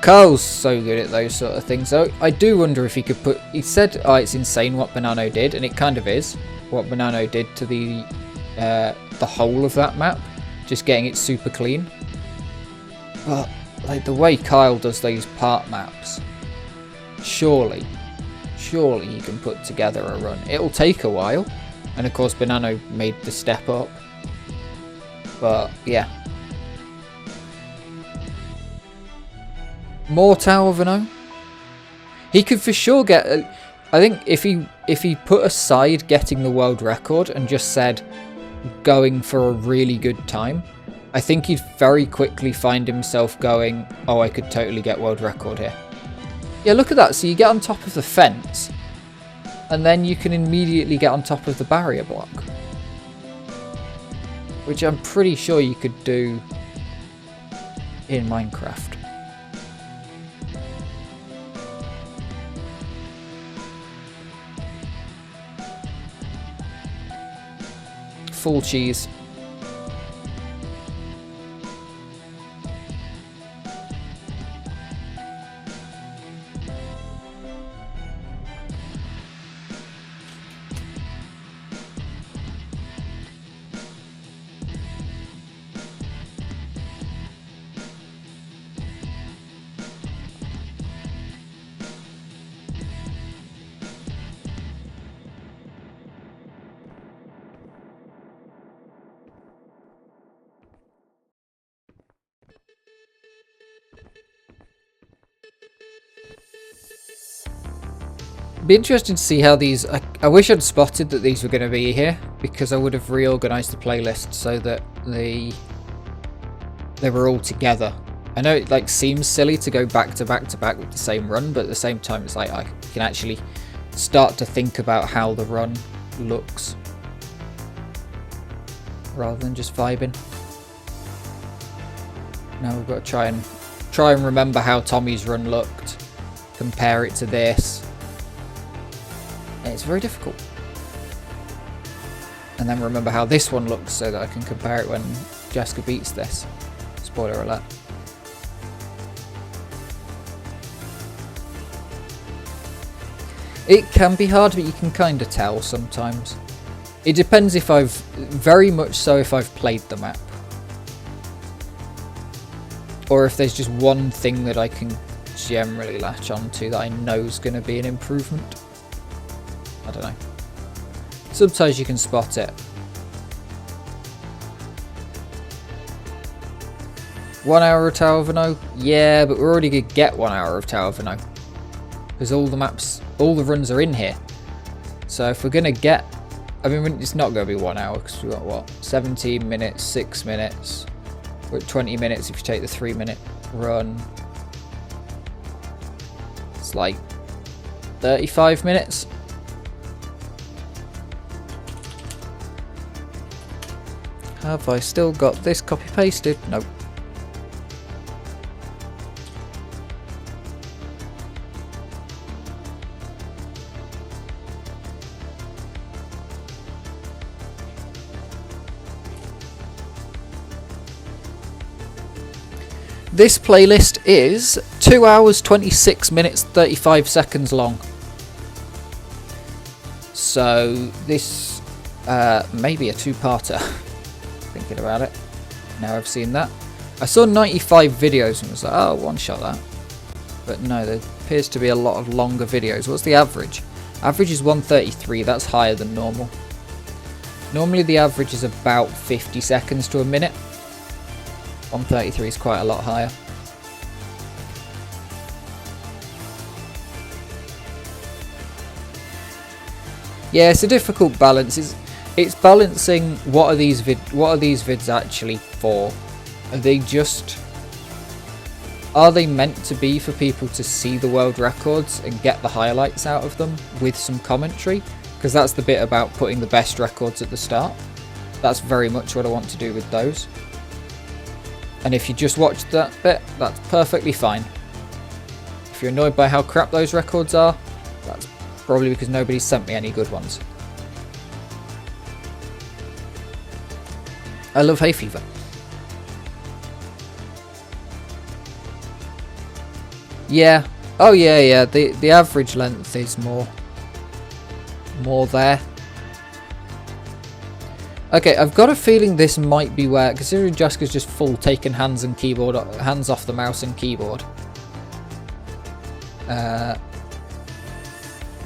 Speaker 1: Carl's so good at those sort of things though. I do wonder if he could put... He said, oh, it's insane what Banano did, and it kind of is. What Banano did to the whole of that map. Just getting it super clean. But like the way Kyle does those part maps, surely you can put together a run. It'll take a while, and of course Banano made the step up. But yeah, more Tower Vano. He could for sure get. I think if he put aside getting the world record and just said going for a really good time, I think he'd very quickly find himself going, oh, I could totally get world record here. Yeah, look at that. So you get on top of the fence, and then you can immediately get on top of the barrier block, which I'm pretty sure you could do in Minecraft. Full cheese. Be interesting to see how these... I wish I'd spotted that these were going to be here, because I would have reorganised the playlist so that they were all together. I know it like seems silly to go back to back to back with the same run, but at the same time it's like I can actually start to think about how the run looks rather than just vibing. Now we've got to try and remember how Tommy's run looked, compare it to this. And it's very difficult. And then remember how this one looks so that I can compare it when Jessica beats this. Spoiler alert. It can be hard, but you can kind of tell sometimes. It depends if very much so if I've played the map. Or if there's just one thing that I can generally latch onto that I know is going to be an improvement. I don't know. Sometimes you can spot it. 1 hour of Tower of Ino? Yeah, but we're already going to get 1 hour of Tower of Ino. Because all the runs are in here. So if we're going to get... I mean, it's not going to be 1 hour because we've got, what, 17 minutes, 6 minutes. We're at 20 minutes if you take the 3-minute run. It's like 35 minutes. Have I still got this copy-pasted? Nope. This playlist is 2 hours, 26 minutes, 35 seconds long. So this may be a two-parter. Thinking about it. Now I've seen that. I saw 95 videos and was like, oh, one shot that. But no, there appears to be a lot of longer videos. What's the average? Average is 133. That's higher than normal. Normally the average is about 50 seconds to a minute. 133 is quite a lot higher. Yeah, it's a difficult balance. It's balancing what are these vids actually for? Are they meant to be for people to see the world records and get the highlights out of them with some commentary? Because that's the bit about putting the best records at the start. That's very much what I want to do with those. And if you just watched that bit, that's perfectly fine. If you're annoyed by how crap those records are, that's probably because nobody's sent me any good ones. I love hay fever. Yeah. Oh yeah. The average length is more there. Okay, I've got a feeling this might be where, considering Jessica's just full taking hands off the mouse and keyboard. I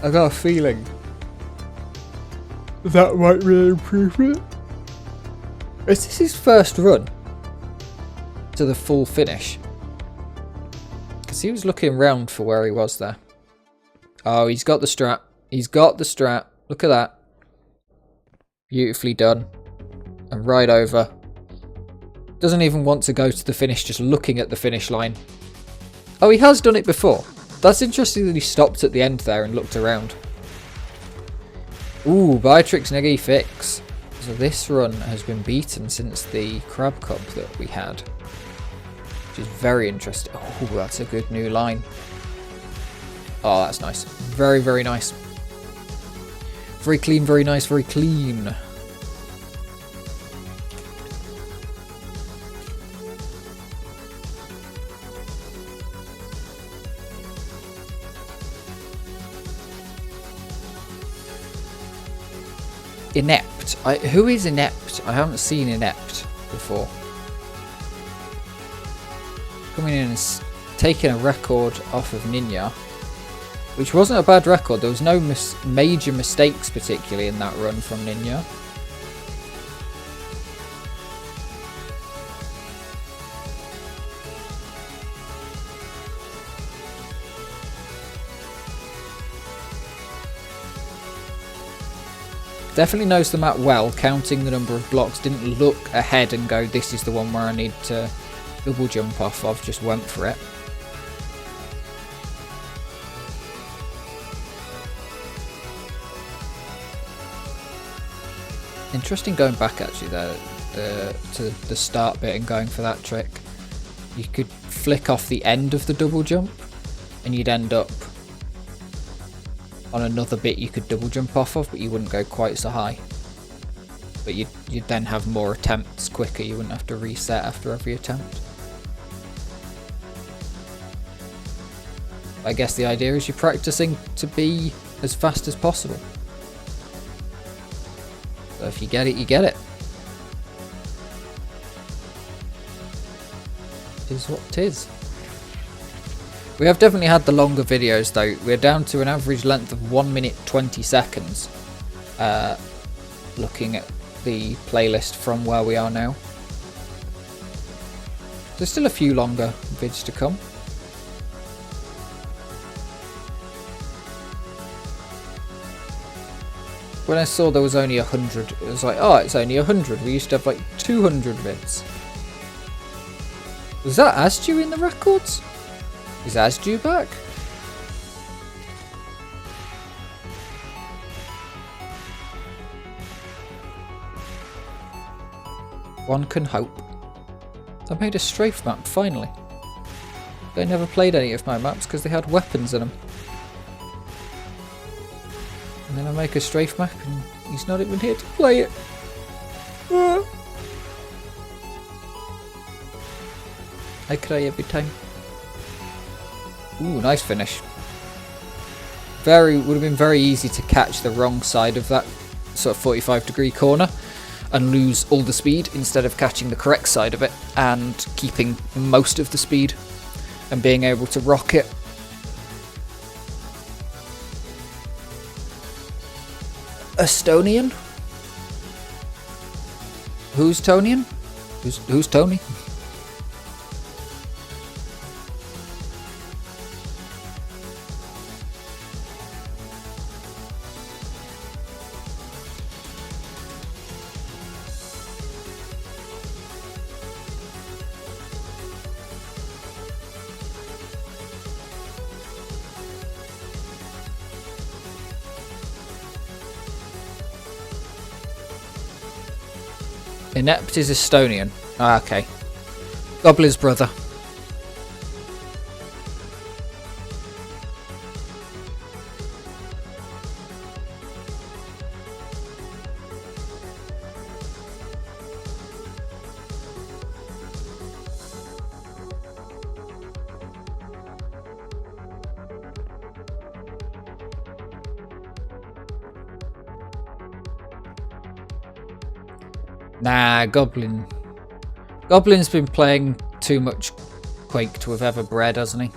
Speaker 1: got a feeling that might be an improvement. Is this his first run to the full finish? Because he was looking around for where he was there. Oh, he's got the strat. He's got the strat. Look at that. Beautifully done. And right over. Doesn't even want to go to the finish, just looking at the finish line. Oh, he has done it before. That's interesting that he stopped at the end there and looked around. Ooh, Beatrix Negi fix. So this run has been beaten since the Crab Cup that we had. Which is very interesting. Oh, that's a good new line. Oh, that's nice. Very, very nice. Very clean, very nice, very clean. Inept. Who is Inept? I haven't seen Inept before. Coming in and taking a record off of Ninja. Which wasn't a bad record. There was no major mistakes particularly in that run from Ninja. Definitely knows the map well. Counting the number of blocks, didn't look ahead and go, this is the one where I need to double jump off of. Just went for it. Interesting going back actually there to the start bit and going for that trick. you could flick off the end of the double jump and you'd end up on another bit you could double jump off of, but you wouldn't go quite so high. But you'd then have more attempts quicker, you wouldn't have to reset after every attempt. I guess the idea is you're practicing to be as fast as possible. So if you get it, you get it. Tis what tis. We have definitely had the longer videos though. We're down to an average length of 1 minute 20 seconds. Looking at the playlist from where we are now. There's still a few longer vids to come. When I saw there was only 100, it was like, oh, it's only 100. We used to have like 200 vids. Was that Asdew in the records? Is Asdew back? One can hope. I made a strafe map finally. I never played any of my maps because they had weapons in them. And then I make a strafe map and he's not even here to play it. I cry every time. Ooh, nice finish. Would have been very easy to catch the wrong side of that sort of 45-degree corner and lose all the speed instead of catching the correct side of it and keeping most of the speed and being able to rock it. Estonian? Who's Tonian? Who's Tony? Inept is Estonian. Ah, okay. Goblin's brother. Nah, Goblin. Goblin's been playing too much Quake to have ever bred, hasn't he?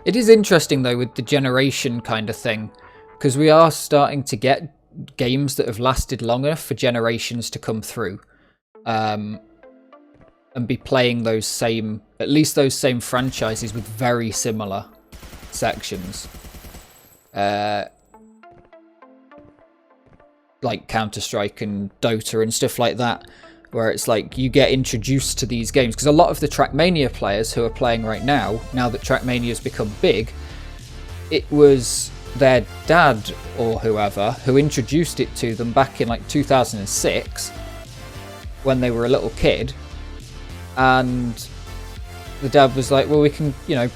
Speaker 1: It is interesting though with the generation kind of thing, because we are starting to get games that have lasted long enough for generations to come through. And be playing those same, at least those same franchises with very similar sections. Like Counter-Strike and Dota and stuff like that, where it's like you get introduced to these games. Because a lot of the Trackmania players who are playing right now that Trackmania's become big, it was their dad or whoever who introduced it to them back in like 2006 when they were a little kid. And the dad was like, well, we can,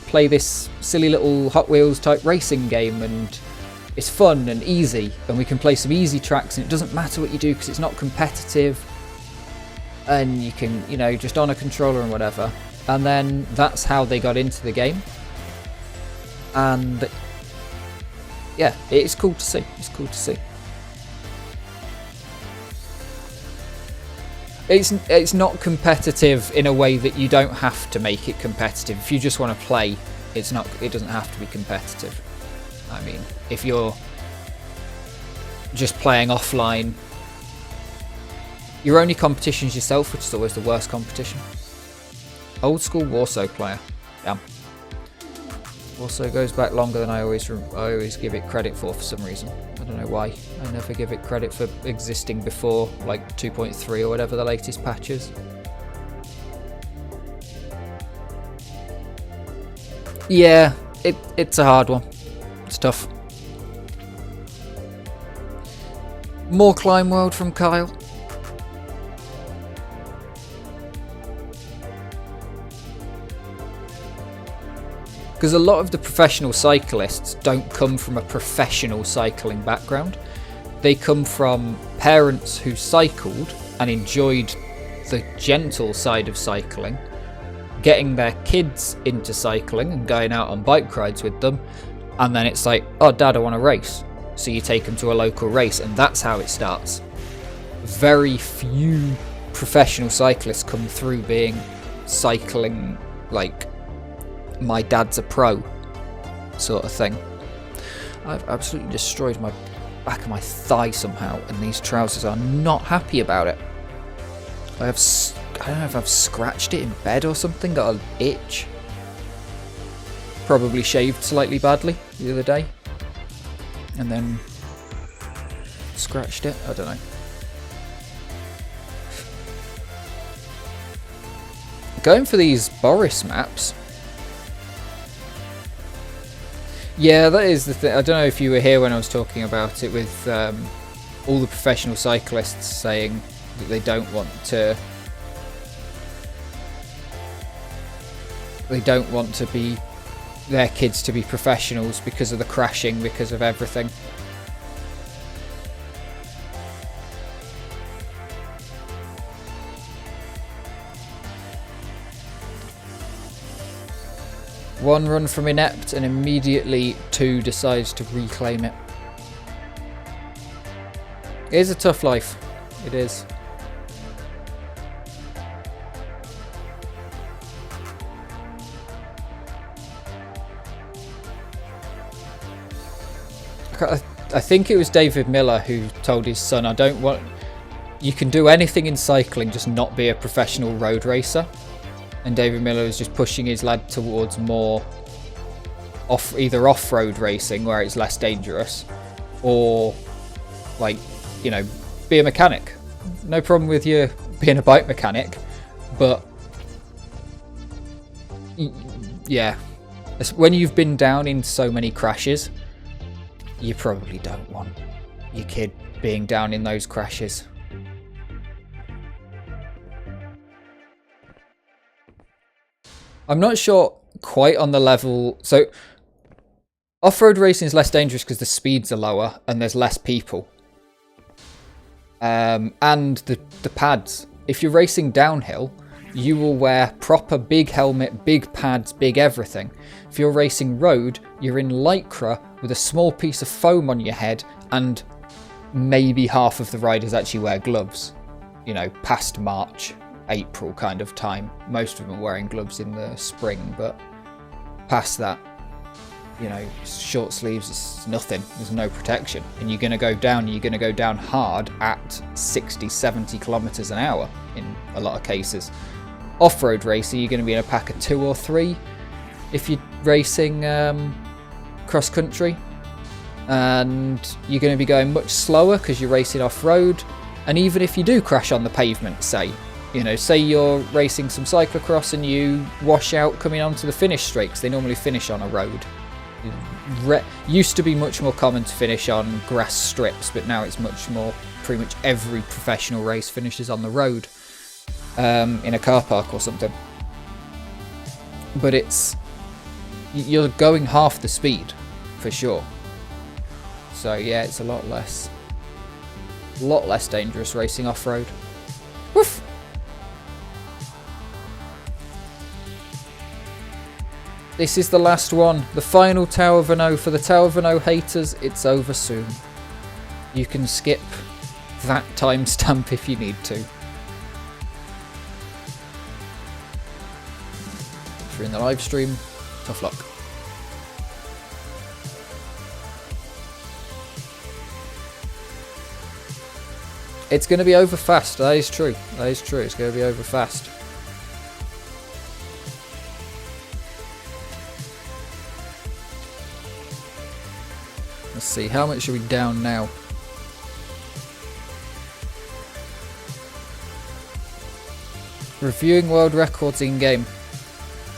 Speaker 1: play this silly little Hot Wheels type racing game and it's fun and easy and we can play some easy tracks and it doesn't matter what you do because it's not competitive and you can, just on a controller and whatever. And then that's how they got into the game. And yeah, it's cool to see. It's cool to see. It's not competitive in a way that you don't have to make it competitive. If you just want to play, it doesn't have to be competitive. I mean, if you're just playing offline, your only competition is yourself, which is always the worst competition. Old school Warsaw player. Yeah. Warsaw goes back longer than I always give it credit for some reason. I don't know why. I never give it credit for existing before like 2.3 or whatever the latest patch is. Yeah, it's a hard one. It's tough. More Climb World from Kyle. Because a lot of the professional cyclists don't come from a professional cycling background. They come from parents who cycled and enjoyed the gentle side of cycling, getting their kids into cycling and going out on bike rides with them, and then it's like, oh dad, I want to race. So you take them to a local race, and that's how it starts. Very few professional cyclists come through being cycling like, my dad's a pro sort of thing. I've absolutely destroyed my back of my thigh somehow, and these trousers are not happy about it. I don't know if I've scratched it in bed or something, got an itch. Probably shaved slightly badly the other day and then scratched it, I don't know. Going for these Boris maps. Yeah, that is the thing. I don't know if you were here when I was talking about it with all the professional cyclists saying that they don't want to be their kids to be professionals because of the crashing, because of everything. One run from inept and immediately two decides to reclaim it. It is a tough life. It is. I think it was David Miller who told his son, you can do anything in cycling, just not be a professional road racer. And David Miller was just pushing his lad towards more either off-road racing where it's less dangerous, or like, you know, be a mechanic. No problem with you being a bike mechanic, but yeah, when you've been down in so many crashes, you probably don't want your kid being down in those crashes. I'm not sure quite on the level. So off-road racing is less dangerous because the speeds are lower and there's less people. And the pads. If you're racing downhill, you will wear proper big helmet, big pads, big everything. If you're racing road, you're in Lycra with a small piece of foam on your head, and maybe half of the riders actually wear gloves. You know, past March, April kind of time. Most of them are wearing gloves in the spring, but past that, you know, short sleeves, it's nothing. There's no protection. And you're going to go down hard at 60, 70 kilometers an hour in a lot of cases. Off-road racing, you're going to be in a pack of 2 or 3 if you're racing cross country, and you're going to be going much slower because you're racing off-road. And even if you do crash on the pavement, say you're racing some cyclocross and you wash out coming onto the finish straight, because they normally finish on a road. Used to be much more common to finish on grass strips, but now it's pretty much every professional race finishes on the road, in a car park or something. But you're going half the speed for sure. So yeah, it's a lot less dangerous racing off-road. Woof! This is the last one, the final Tower of Vano. For the Tower of Vano haters, it's over soon. You can skip that timestamp if you need to. If you're in the live stream, tough luck. It's going to be over fast, that is true. It's going to be over fast. Let's see, how much are we down now? Reviewing world records in game.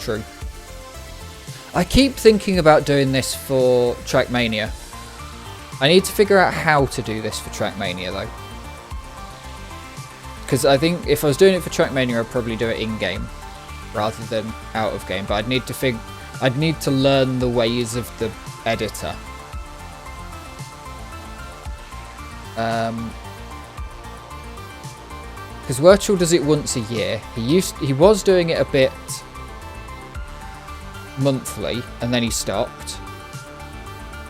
Speaker 1: True. I keep thinking about doing this for Trackmania. I need to figure out how to do this for Trackmania though. Because I think if I was doing it for Trackmania, I'd probably do it in-game rather than out of game. But I'd need to learn the ways of the editor. Because Virtual does it once a year. He was doing it a bit monthly, and then he stopped.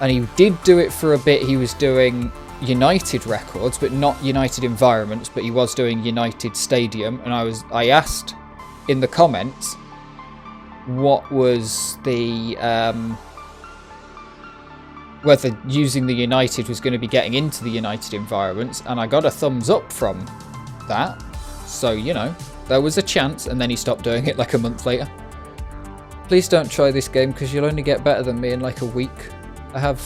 Speaker 1: And he did do it for a bit. He was doing United records, but not United environments. But he was doing United Stadium, and I asked in the comments what was the whether using the United was going to be getting into the United environments, and I got a thumbs up from that. So, you know, there was a chance, and then he stopped doing it like a month later. Please don't try this game because you'll only get better than me in like a week. I have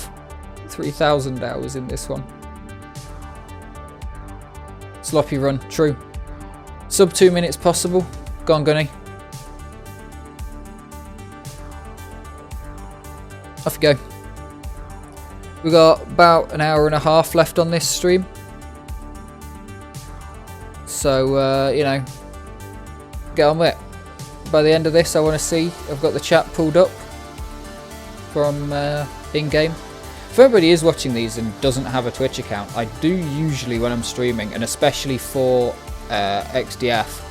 Speaker 1: 3,000 hours in this one. Sloppy run, true. Sub 2 minutes possible. Go on, Gunny. Off you go. We got about an hour and a half left on this stream. So, you know, get on with it. By the end of this, I want to see, I've got the chat pulled up from in-game. If everybody is watching these and doesn't have a Twitch account, I do usually when I'm streaming, and especially for XDF,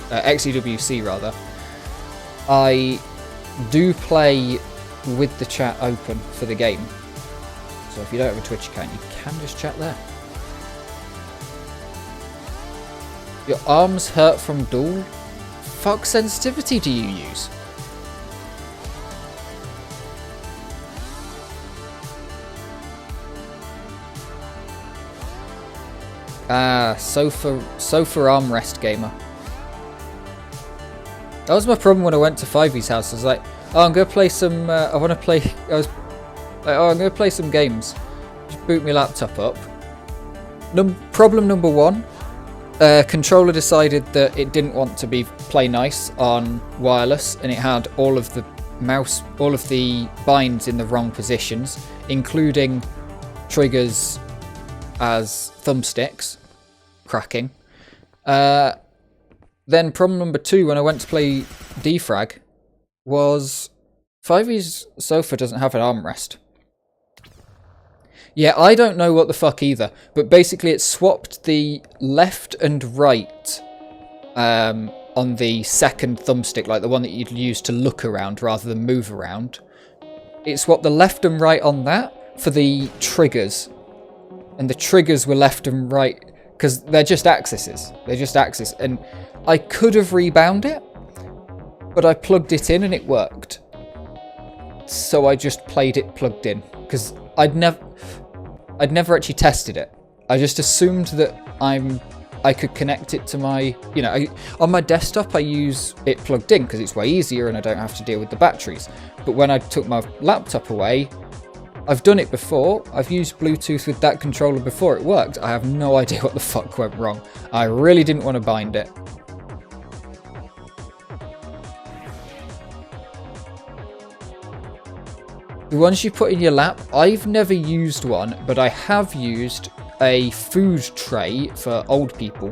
Speaker 1: XEWC rather, I do play with the chat open for the game. So if you don't have a Twitch account, you can just chat there. Your arms hurt from duel? Fuck sensitivity do you use? Sofa armrest gamer. That was my problem when I went to 5E's house. I was like, oh, I'm gonna play some. I want to play. I was like, oh, I'm gonna play some games. Just boot my laptop up. Problem number one. Controller decided that it didn't want to play nice on wireless, and it had all of the binds in the wrong positions, including triggers as thumbsticks, cracking. Then problem number two, when I went to play DeFrag, was 5E's sofa doesn't have an armrest. Yeah, I don't know what the fuck either, but basically it swapped the left and right on the second thumbstick, like the one that you'd use to look around rather than move around. It swapped the left and right on that for the triggers, and the triggers were left and right because they're just axes. They're just axes, and I could have rebound it, but I plugged it in and it worked. So I just played it plugged in because I'd never actually tested it. I just assumed that I could connect it to my, on my desktop I use it plugged in because it's way easier and I don't have to deal with the batteries. But when I took my laptop away, I've done it before. I've used Bluetooth with that controller before. It worked. I have no idea what the fuck went wrong. I really didn't want to bind it. The ones you put in your lap, I've never used one, but I have used a food tray for old people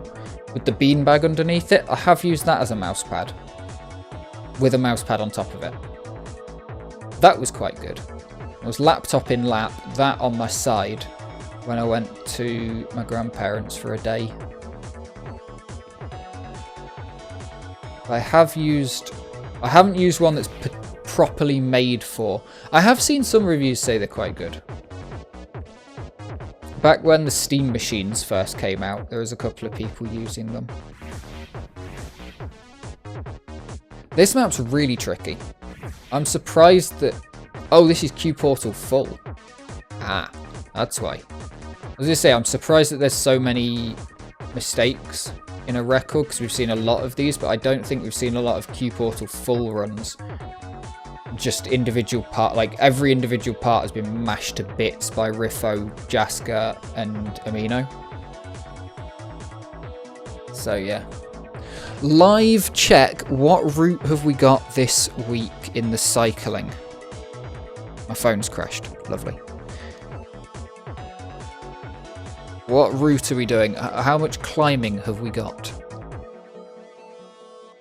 Speaker 1: with the beanbag underneath it. I have used that as a mouse pad with a mouse pad on top of it. That was quite good. I was laptop in lap, that on my side when I went to my grandparents for a day. I haven't used one that's properly made for. I have seen some reviews say they're quite good. Back when the Steam machines first came out, there was a couple of people using them. This map's really tricky. I'm surprised that... Oh, this is Q Portal full. Ah, that's why. I was going to say, I'm surprised that there's so many mistakes in a record, because we've seen a lot of these, but I don't think we've seen a lot of Q Portal full runs. Just individual part, like every individual part has been mashed to bits by Riffo, Jaska, and Amino. So yeah. Live check. What route have we got this week in the cycling? My phone's crashed. Lovely. What route are we doing? How much climbing have we got?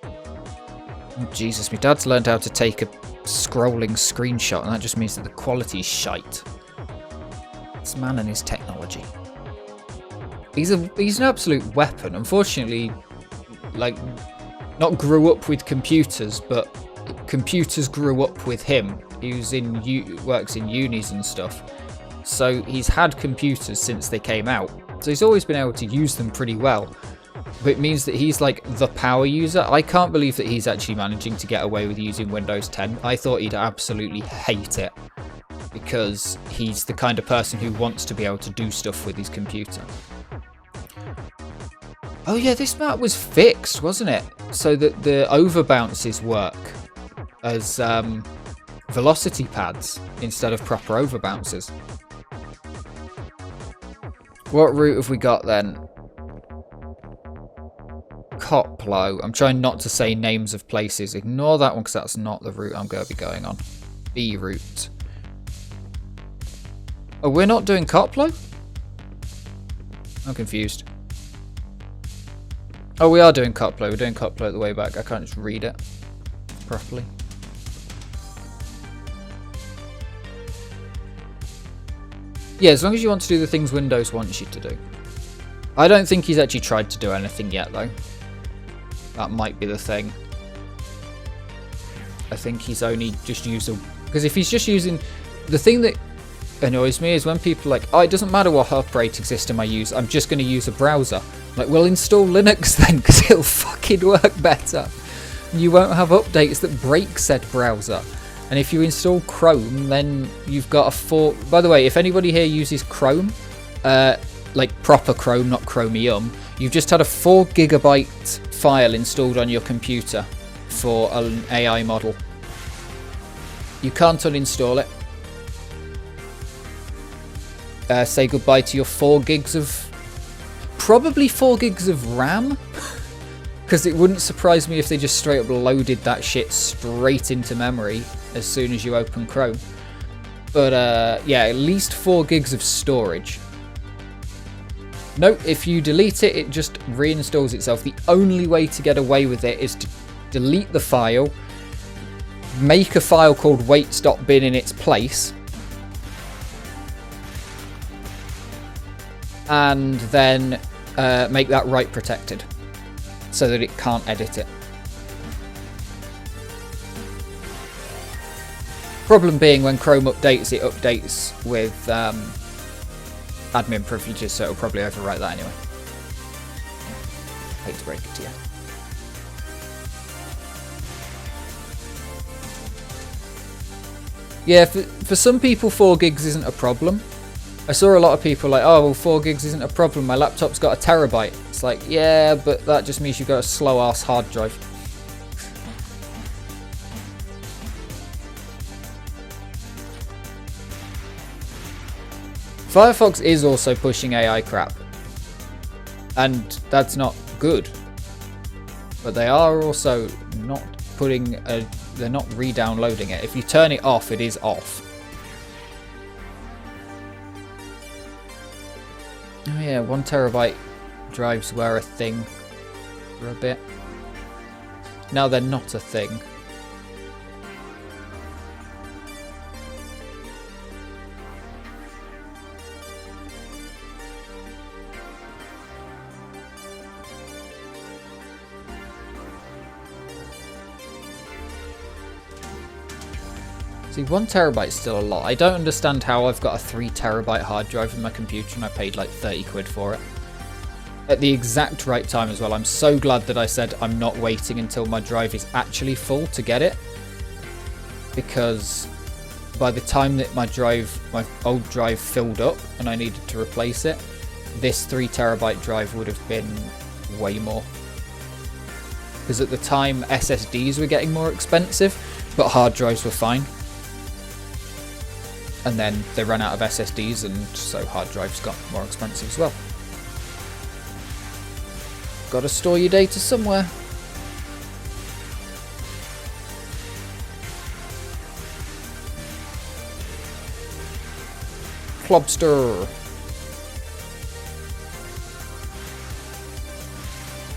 Speaker 1: Oh, Jesus, my dad's learned how to take a scrolling screenshot, and that just means that the quality's shite. This man and his technology. He's an absolute weapon. Unfortunately, like, not grew up with computers, but computers grew up with him. He was works in unis and stuff. So he's had computers since they came out. So he's always been able to use them pretty well. But it means that he's like the power user. I can't believe that he's actually managing to get away with using Windows 10. I thought he'd absolutely hate it, because he's the kind of person who wants to be able to do stuff with his computer. Oh yeah, this map was fixed, wasn't it? So that the overbounces work as velocity pads instead of proper overbounces. What route have we got then? Coplow. I'm trying not to say names of places. Ignore that one because that's not the route I'm going to be going on. B route. Oh, we're not doing Coplow? I'm confused. Oh, we are doing Coplow. We're doing Coplow at the way back. I can't just read it properly. Yeah, as long as you want to do the things Windows wants you to do. I don't think he's actually tried to do anything yet, though. That might be the thing. I think he's only just used a... Because if he's just using... The thing that annoys me is when people are like, oh, it doesn't matter what operating system I use, I'm just going to use a browser. I'm like, well, install Linux then, because it'll fucking work better. You won't have updates that break said browser. And if you install Chrome, then you've got a 4... By the way, if anybody here uses Chrome, like proper Chrome, not Chromium, you've just had a 4 GB file installed on your computer for an AI model. You can't uninstall it. Say goodbye to your 4 gigs of... Probably 4 gigs of RAM? Because it wouldn't surprise me if they just straight up loaded that shit straight into memory as soon as you open Chrome. But yeah, at least 4 gigs of storage. Note, if you delete it, it just reinstalls itself. The only way to get away with it is to delete the file, make a file called wait.bin in its place, and then make that write protected so that it can't edit it. Problem being, when Chrome updates, it updates with admin privileges, so it'll probably overwrite that anyway. Hate to break it to you. Yeah, for some people 4 gigs isn't a problem. I saw a lot of people like, oh, well, 4 gigs isn't a problem, my laptop's got a terabyte. It's like, yeah, but that just means you've got a slow-ass hard drive. Firefox is also pushing AI crap, and that's not good. But they are also not putting they're not re-downloading it. If you turn it off, it is off. Oh yeah, 1 terabyte drives were a thing for a bit. Now they're not a thing. See, 1 terabyte is still a lot. I don't understand how I've got a 3 terabyte hard drive in my computer and I paid like 30 quid for it. At the exact right time as well. I'm so glad that I said I'm not waiting until my drive is actually full to get it. Because by the time that my old drive filled up and I needed to replace it, this 3 terabyte drive would have been way more. Because at the time SSDs were getting more expensive, but hard drives were fine. And then they ran out of SSDs, and so hard drives got more expensive as well. Gotta store your data somewhere. Plobster.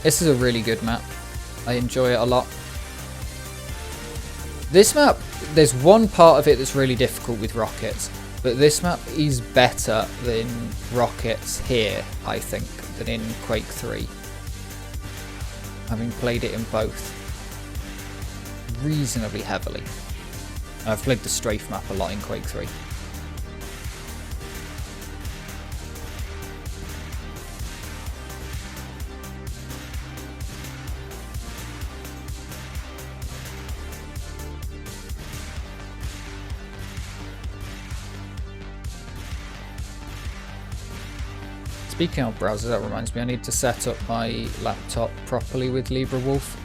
Speaker 1: This is a really good map. I enjoy it a lot. This map, there's one part of it that's really difficult with rockets, but this map is better than rockets here, I think, than in Quake 3. Having played it in both reasonably heavily. I've played the strafe map a lot in Quake 3. Speaking of browsers, that reminds me, I need to set up my laptop properly with LibreWolf.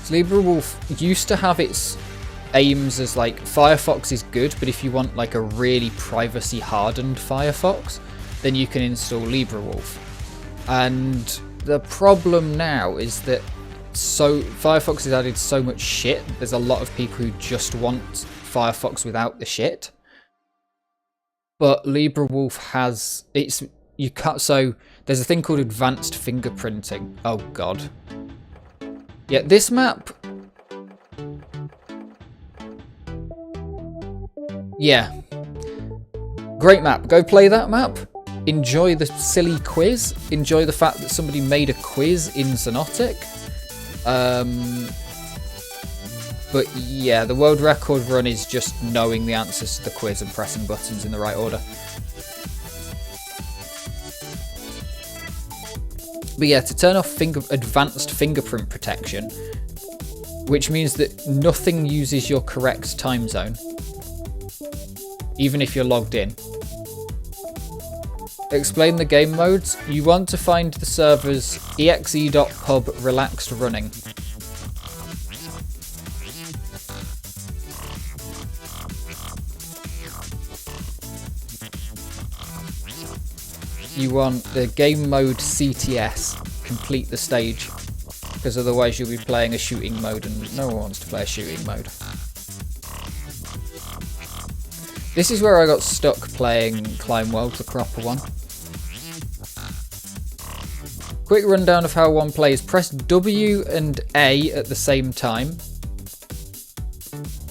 Speaker 1: So LibreWolf used to have its aims as like, Firefox is good, but if you want like a really privacy hardened Firefox, then you can install LibreWolf. And the problem now is that Firefox has added so much shit, there's a lot of people who just want Firefox without the shit. But LibreWolf has, so there's a thing called advanced fingerprinting. Oh god. Yeah, this map. Yeah. Great map. Go play that map. Enjoy the silly quiz. Enjoy the fact that somebody made a quiz in Xonotic. But yeah, the world record run is just knowing the answers to the quiz and pressing buttons in the right order. But yeah, to turn off advanced fingerprint protection, which means that nothing uses your correct time zone, even if you're logged in. Explain the game modes. You want to find the server's exe.pub relaxed running. You want the game mode CTS, complete the stage, because otherwise you'll be playing a shooting mode and no one wants to play a shooting mode. This is where I got stuck playing Climb World, the proper one. Quick rundown of how one plays. Press W and A at the same time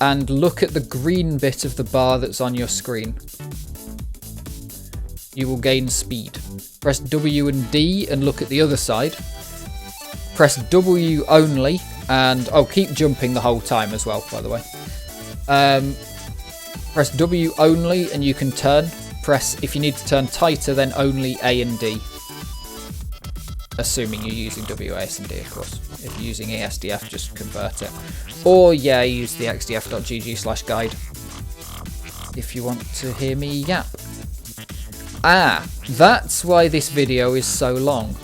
Speaker 1: and look at the green bit of the bar that's on your screen. You will gain speed. Press W and D and look at the other side. Press W only and keep jumping the whole time as well, by the way. Press W only and you can turn. Press, if you need to turn tighter, then only A and D. Assuming you're using WASD, of course. If you're using ESDF, just convert it. Or yeah, use the xdf.gg/guide if you want to hear me yap. That's why this video is so long.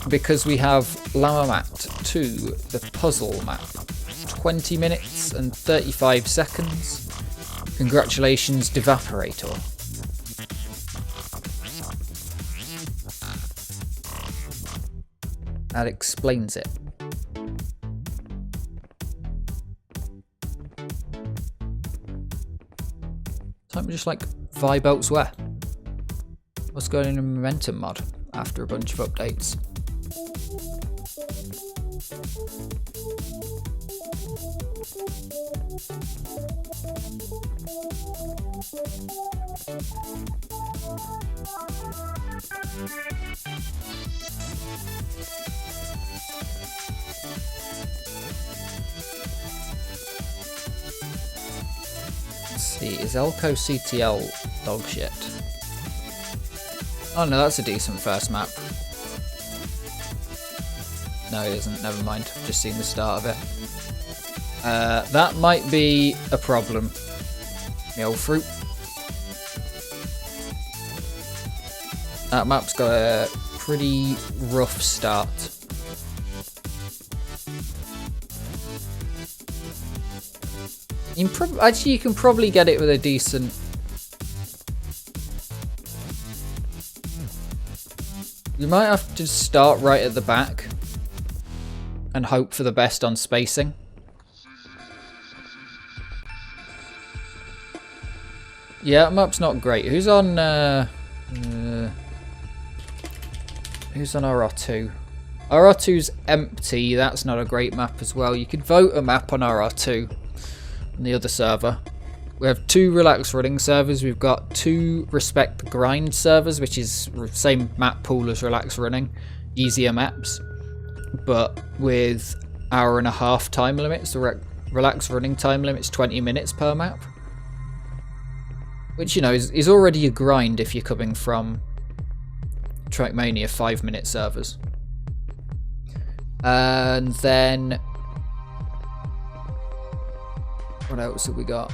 Speaker 1: Because we have Llama Mat 2, the puzzle map. 20 minutes and 35 seconds. Congratulations, Devaporator. That explains it. Time to just like vibe elsewhere. What's going on in Momentum mod after a bunch of updates? Let's see, is Elko CTL dog shit? Oh no, that's a decent first map. No, it isn't. Never mind. I've just seen the start of it. That might be a problem. The old fruit. That map's got a pretty rough start. Actually, you can probably get it with a decent... You might have to start right at the back and hope for the best on spacing. Yeah, map's not great. Who's on RR2? RR2's empty. That's not a great map as well. You could vote a map on RR2 on the other server. We have 2 relax running servers. We've got 2 respect grind servers, which is same map pool as relax running, easier maps, but with 1.5 hour time limits. The relax running time limit's 20 minutes per map, which, you know, is already a grind if you're coming from Trackmania 5-minute servers. And then what else have we got?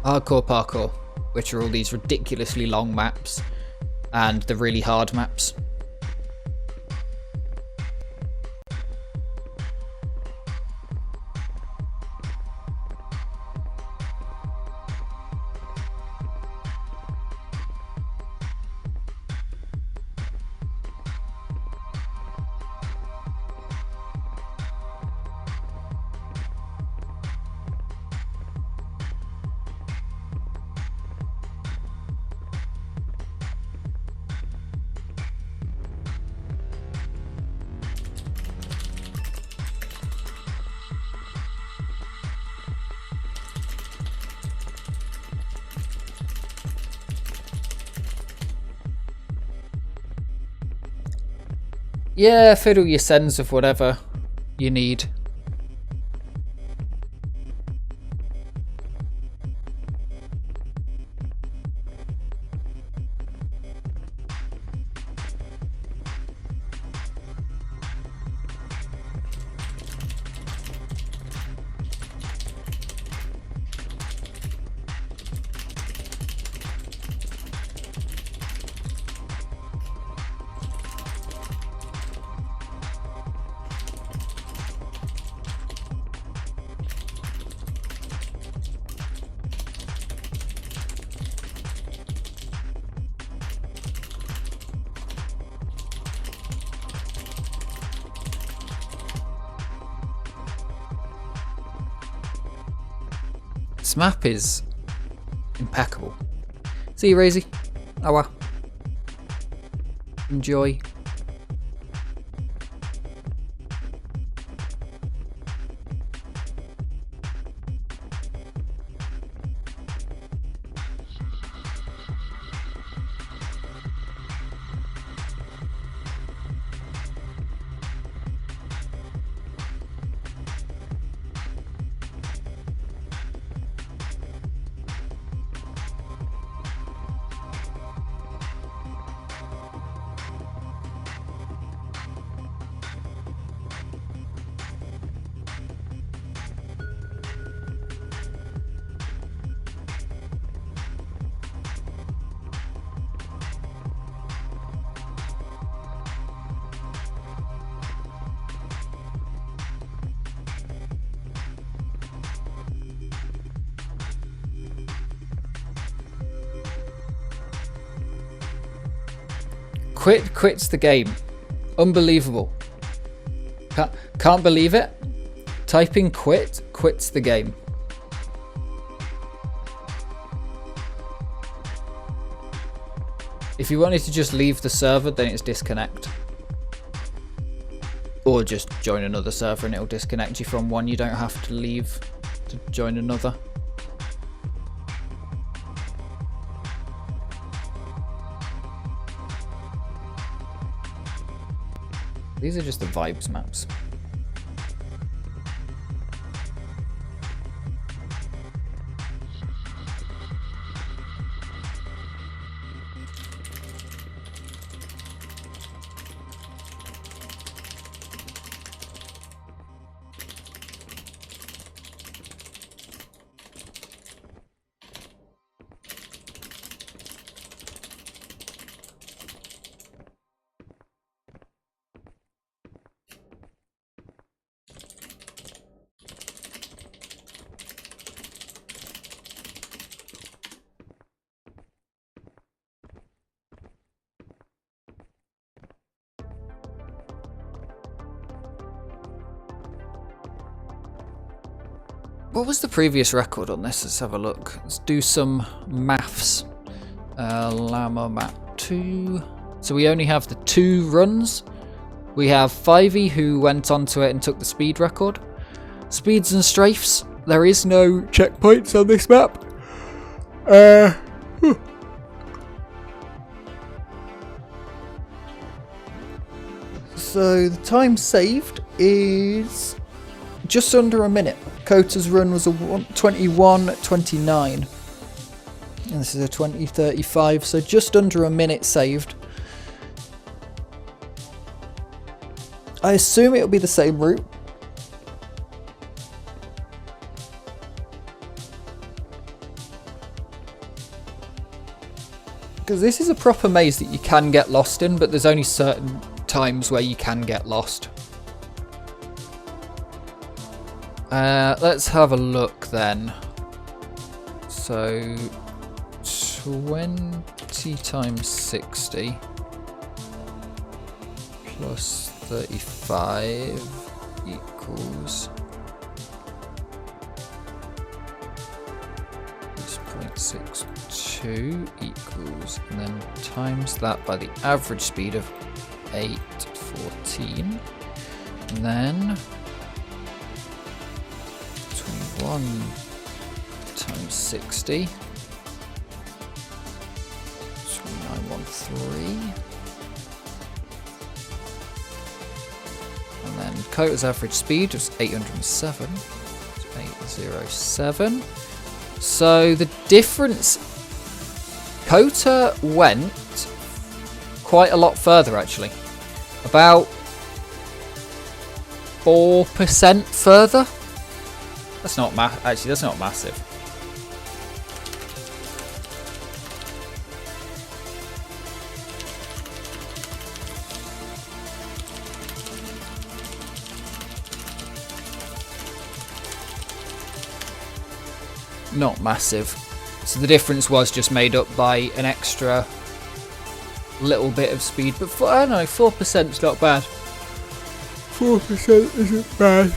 Speaker 1: Hardcore parkour, which are all these ridiculously long maps and the really hard maps. Yeah, fiddle your sends of whatever you need. This map is impeccable. See you, Razy. Awa. Enjoy. Quits the game. Unbelievable. Can't believe it. Typing quits the game. If you wanted to just leave the server, then it's disconnect. Or just join another server and it'll disconnect you from one. You don't have to leave to join another. These are just the vibes maps. What was the previous record on this? Let's have a look. Let's do some maths. Llama map 2. So we only have the 2 runs. We have Fivey, who went onto it and took the speed record. Speeds and strafes. There is no checkpoints on this map. So the time saved is just under a minute. Kota's run was a 21:29. And this is a 20:35, so just under a minute saved. I assume it'll be the same route. Because this is a proper maze that you can get lost in, but there's only certain times where you can get lost. Let's have a look then. So 20 times 60 plus 35 equals 6.62 equals, and then times that by the average speed of 8:14, and then 21 times 60, 2913, and then Kota's average speed was 807, 807. So the difference, Kota went quite a lot further actually, about 4% further. That's not that's not massive. Not massive. So the difference was just made up by an extra little bit of speed, but I don't know, 4% is not bad. 4% isn't bad.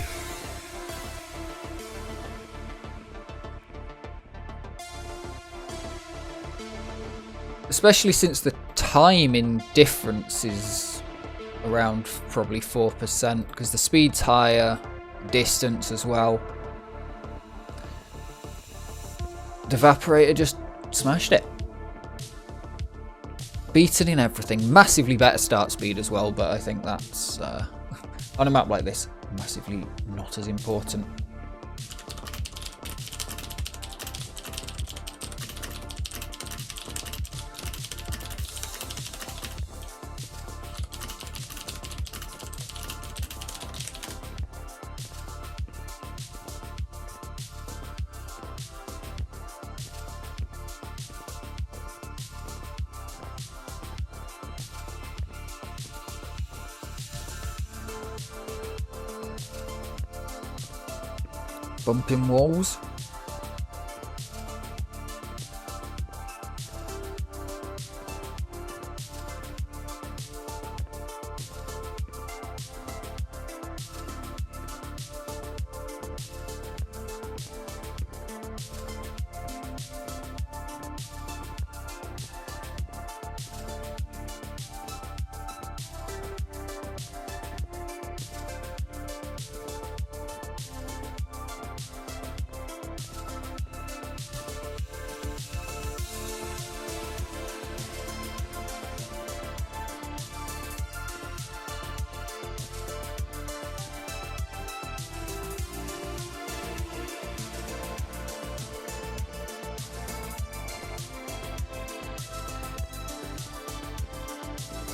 Speaker 1: Especially since the timing difference is around probably 4%, because the speed's higher, distance as well. The Evaporator just smashed it. Beaten in everything. Massively better start speed as well, but I think that's, on a map like this, massively not as important. Bumping walls.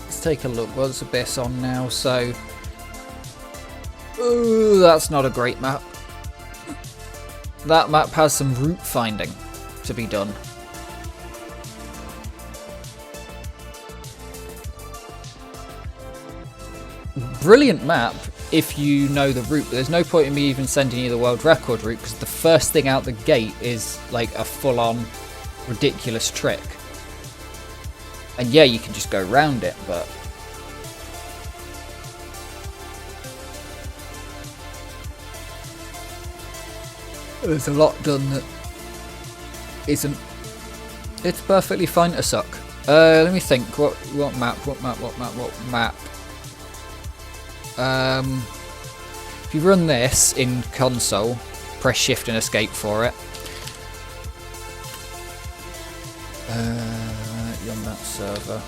Speaker 1: Let's take a look. What's Abyss on now? So, ooh, that's not a great map. That map has some route finding to be done. Brilliant map if you know the route, but there's no point in me even sending you the world record route, because the first thing out the gate is like a full-on ridiculous trick. And yeah, you can just go around it, but There's a lot done that isn't. It's perfectly fine to suck. Let me think. What map? If you run this in console, press shift and escape for it. You're on that server.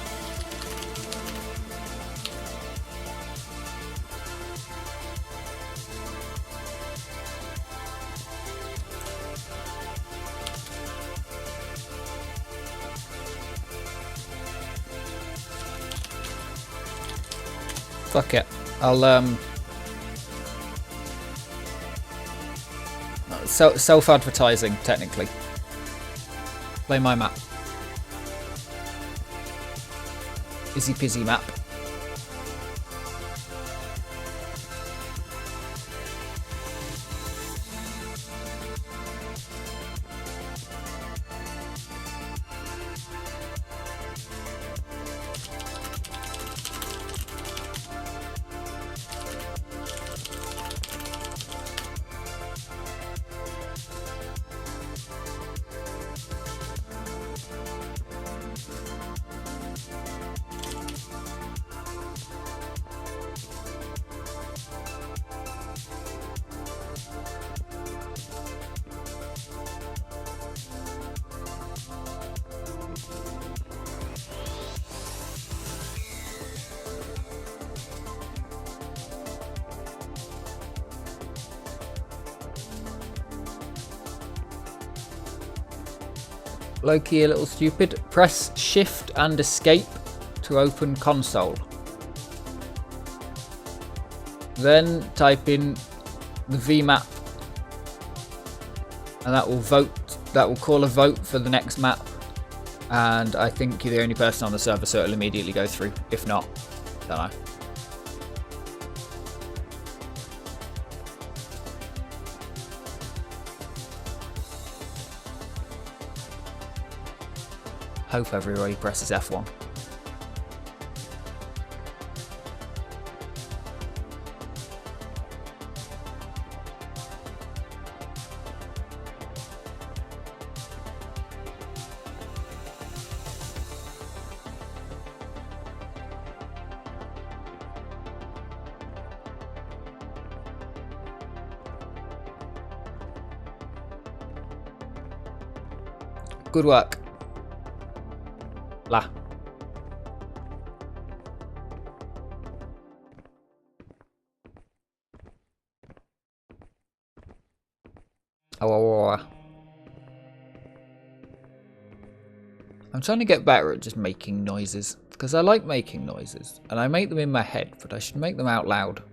Speaker 1: Fuck it. I'll self-advertising technically. Play my map. Easy peasy map. Low-key a little stupid. Press shift and escape to open console. Then type in the VMap and that will call a vote for the next map. And I think you're the only person on the server, so it'll immediately go through. If not, don't know. Hope everybody presses F1. Good work. La. Oh. I'm trying to get better at just making noises, because I like making noises, and I make them in my head, but I should make them out loud.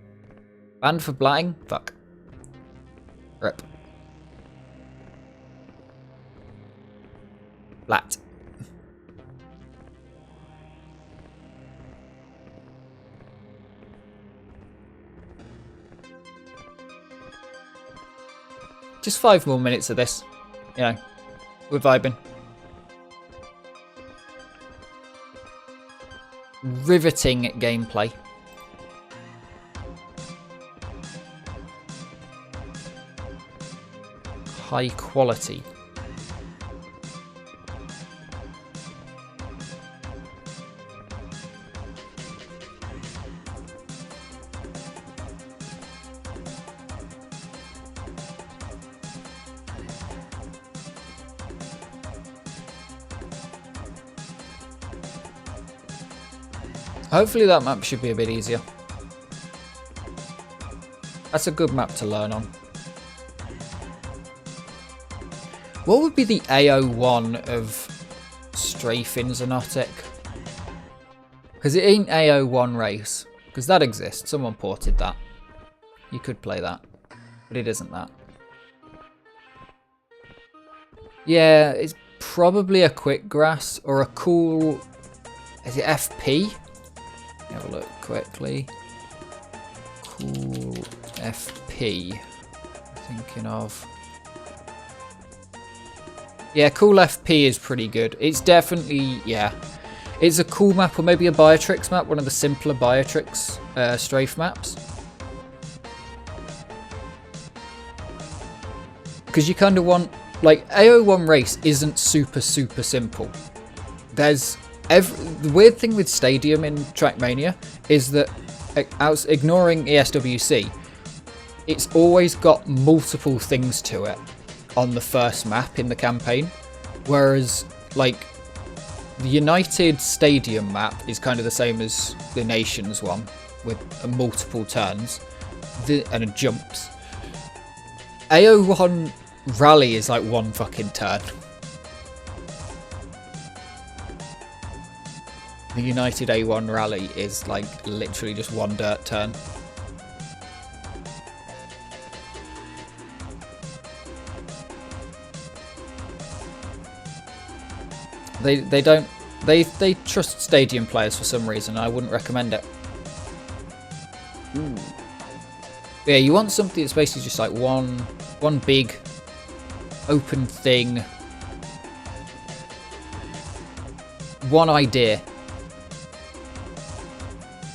Speaker 1: Banned for blatting? Fuck. Rip. Blat. Just 5 more minutes of this. You know, we're vibing. Riveting gameplay. High quality. Hopefully that map should be a bit easier. That's a good map to learn on. What would be the AO1 of Strafe in Xonotic? Because it ain't AO1 race. Because that exists. Someone ported that. You could play that. But it isn't that. Yeah, it's probably a quick grass or a cool... Is it FP? Have a look quickly. Cool FP. Thinking of. Yeah, cool FP is pretty good. It's definitely, yeah. It's a cool map, or maybe a Biotrix map, one of the simpler Biotrix strafe maps. because you kind of want, like, AO1 race isn't super simple. There's the weird thing with Stadium in Trackmania is that, ignoring ESWC, it's always got multiple things to it on the first map in the campaign, whereas like the United Stadium map is kind of the same as the Nations one with multiple turns and jumps. AO1 Rally is like one fucking turn. The United A1 Rally is like literally just one dirt turn. They trust Stadium players for some reason. I wouldn't recommend it. Ooh. Yeah, you want something that's basically just like one big open thing, one idea.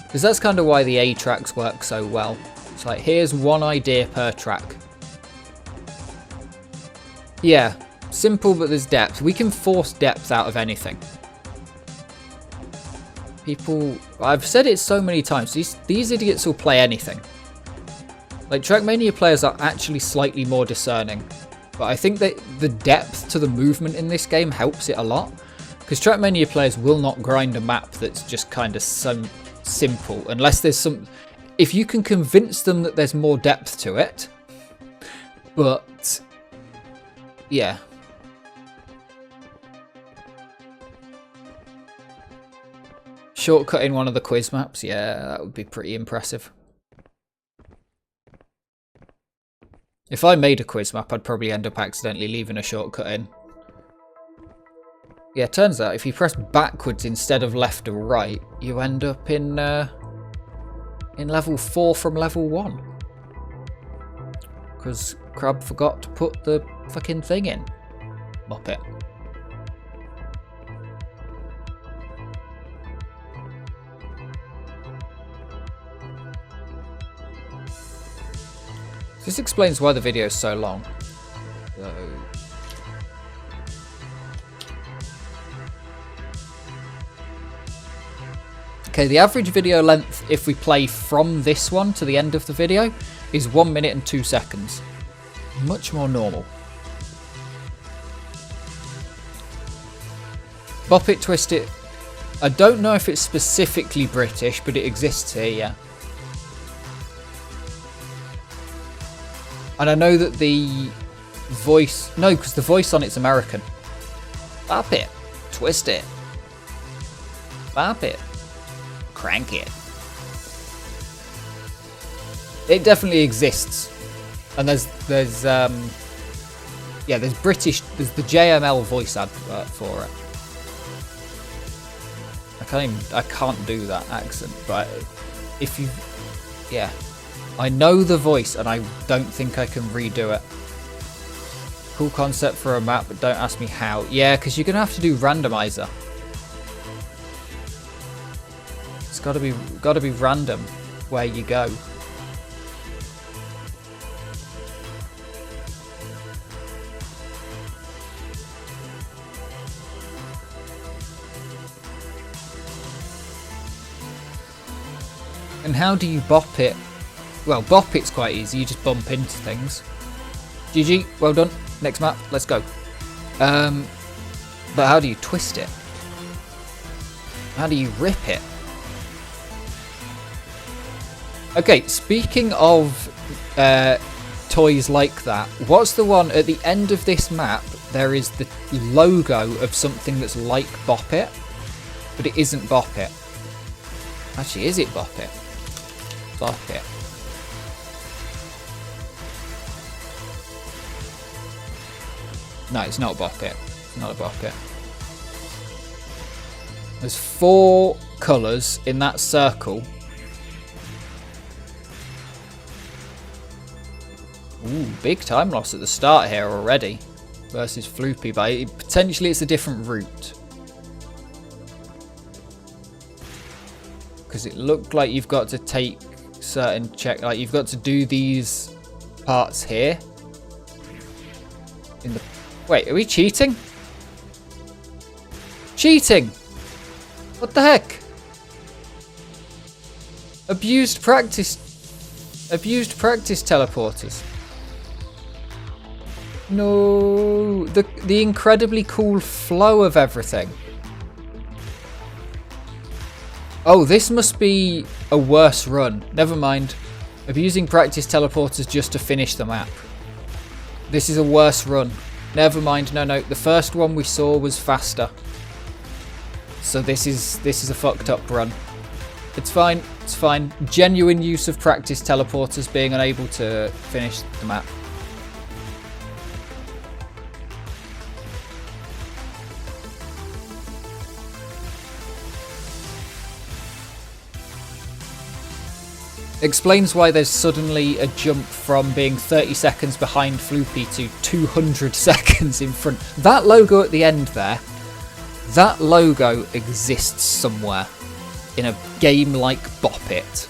Speaker 1: Because that's kind of why the A tracks work so well. It's like, here's one idea per track. Yeah, simple, but there's depth. We can force depth out of anything. People, I've said it so many times, these idiots will play anything. Like, Trackmania players are actually slightly more discerning. But I think that the depth to the movement in this game helps it a lot. Because Trackmania players will not grind a map that's just kind of simple. Unless there's some... If you can convince them that there's more depth to it. But... yeah. Shortcut in one of the quiz maps? Yeah, that would be pretty impressive. If I made a quiz map, I'd probably end up accidentally leaving a shortcut in. Yeah, turns out if you press backwards instead of left or right, you end up in level 4 from level 1. Because Crab forgot to put the fucking thing in. Muppet. This explains why the video is so long. Okay, the average video length if we play from this one to the end of the video is 1 minute and 2 seconds. Much more normal. Bop it, twist it. I don't know if it's specifically British, but it exists here, yeah. And I know that the voice... No, because the voice on it's American. Bop it. Twist it. Bop it. Crank it. It definitely exists. And there's British... There's the JML voice advert for it. I can't do that accent, but if you... Yeah. I know the voice, and I don't think I can redo it. Cool concept for a map, but don't ask me how. Yeah, because you're going to have to do randomizer. It's got to be random where you go. And how do you bop it? Well, bop it's quite easy, you just bump into things. GG, well done. Next map, let's go. But how do you twist it? How do you rip it? Okay, speaking of toys like that, what's the one at the end of this map? There is the logo of something that's like Bop It, but it isn't Bop It. Actually, is it Bop It? Bop It. No, it's not Bop It. It's not a Bop It. There's 4 colours in that circle. Ooh, big time loss at the start here already. Versus Floopy, but potentially it's a different route. Because it looked like you've got to take certain like you've got to do these parts here. in the... Wait, are we cheating? Cheating! What the heck? Abused practice teleporters. No, the incredibly cool flow of everything. Oh, this must be a worse run. Never mind. Abusing practice teleporters just to finish the map. This is a worse run. Never mind. No, the first one we saw was faster. So this is a fucked up run. It's fine. It's fine. Genuine use of practice teleporters being unable to finish the map. Explains why there's suddenly a jump from being 30 seconds behind Floopy to 200 seconds in front. That logo at the end there, that logo exists somewhere in a game like Bop It.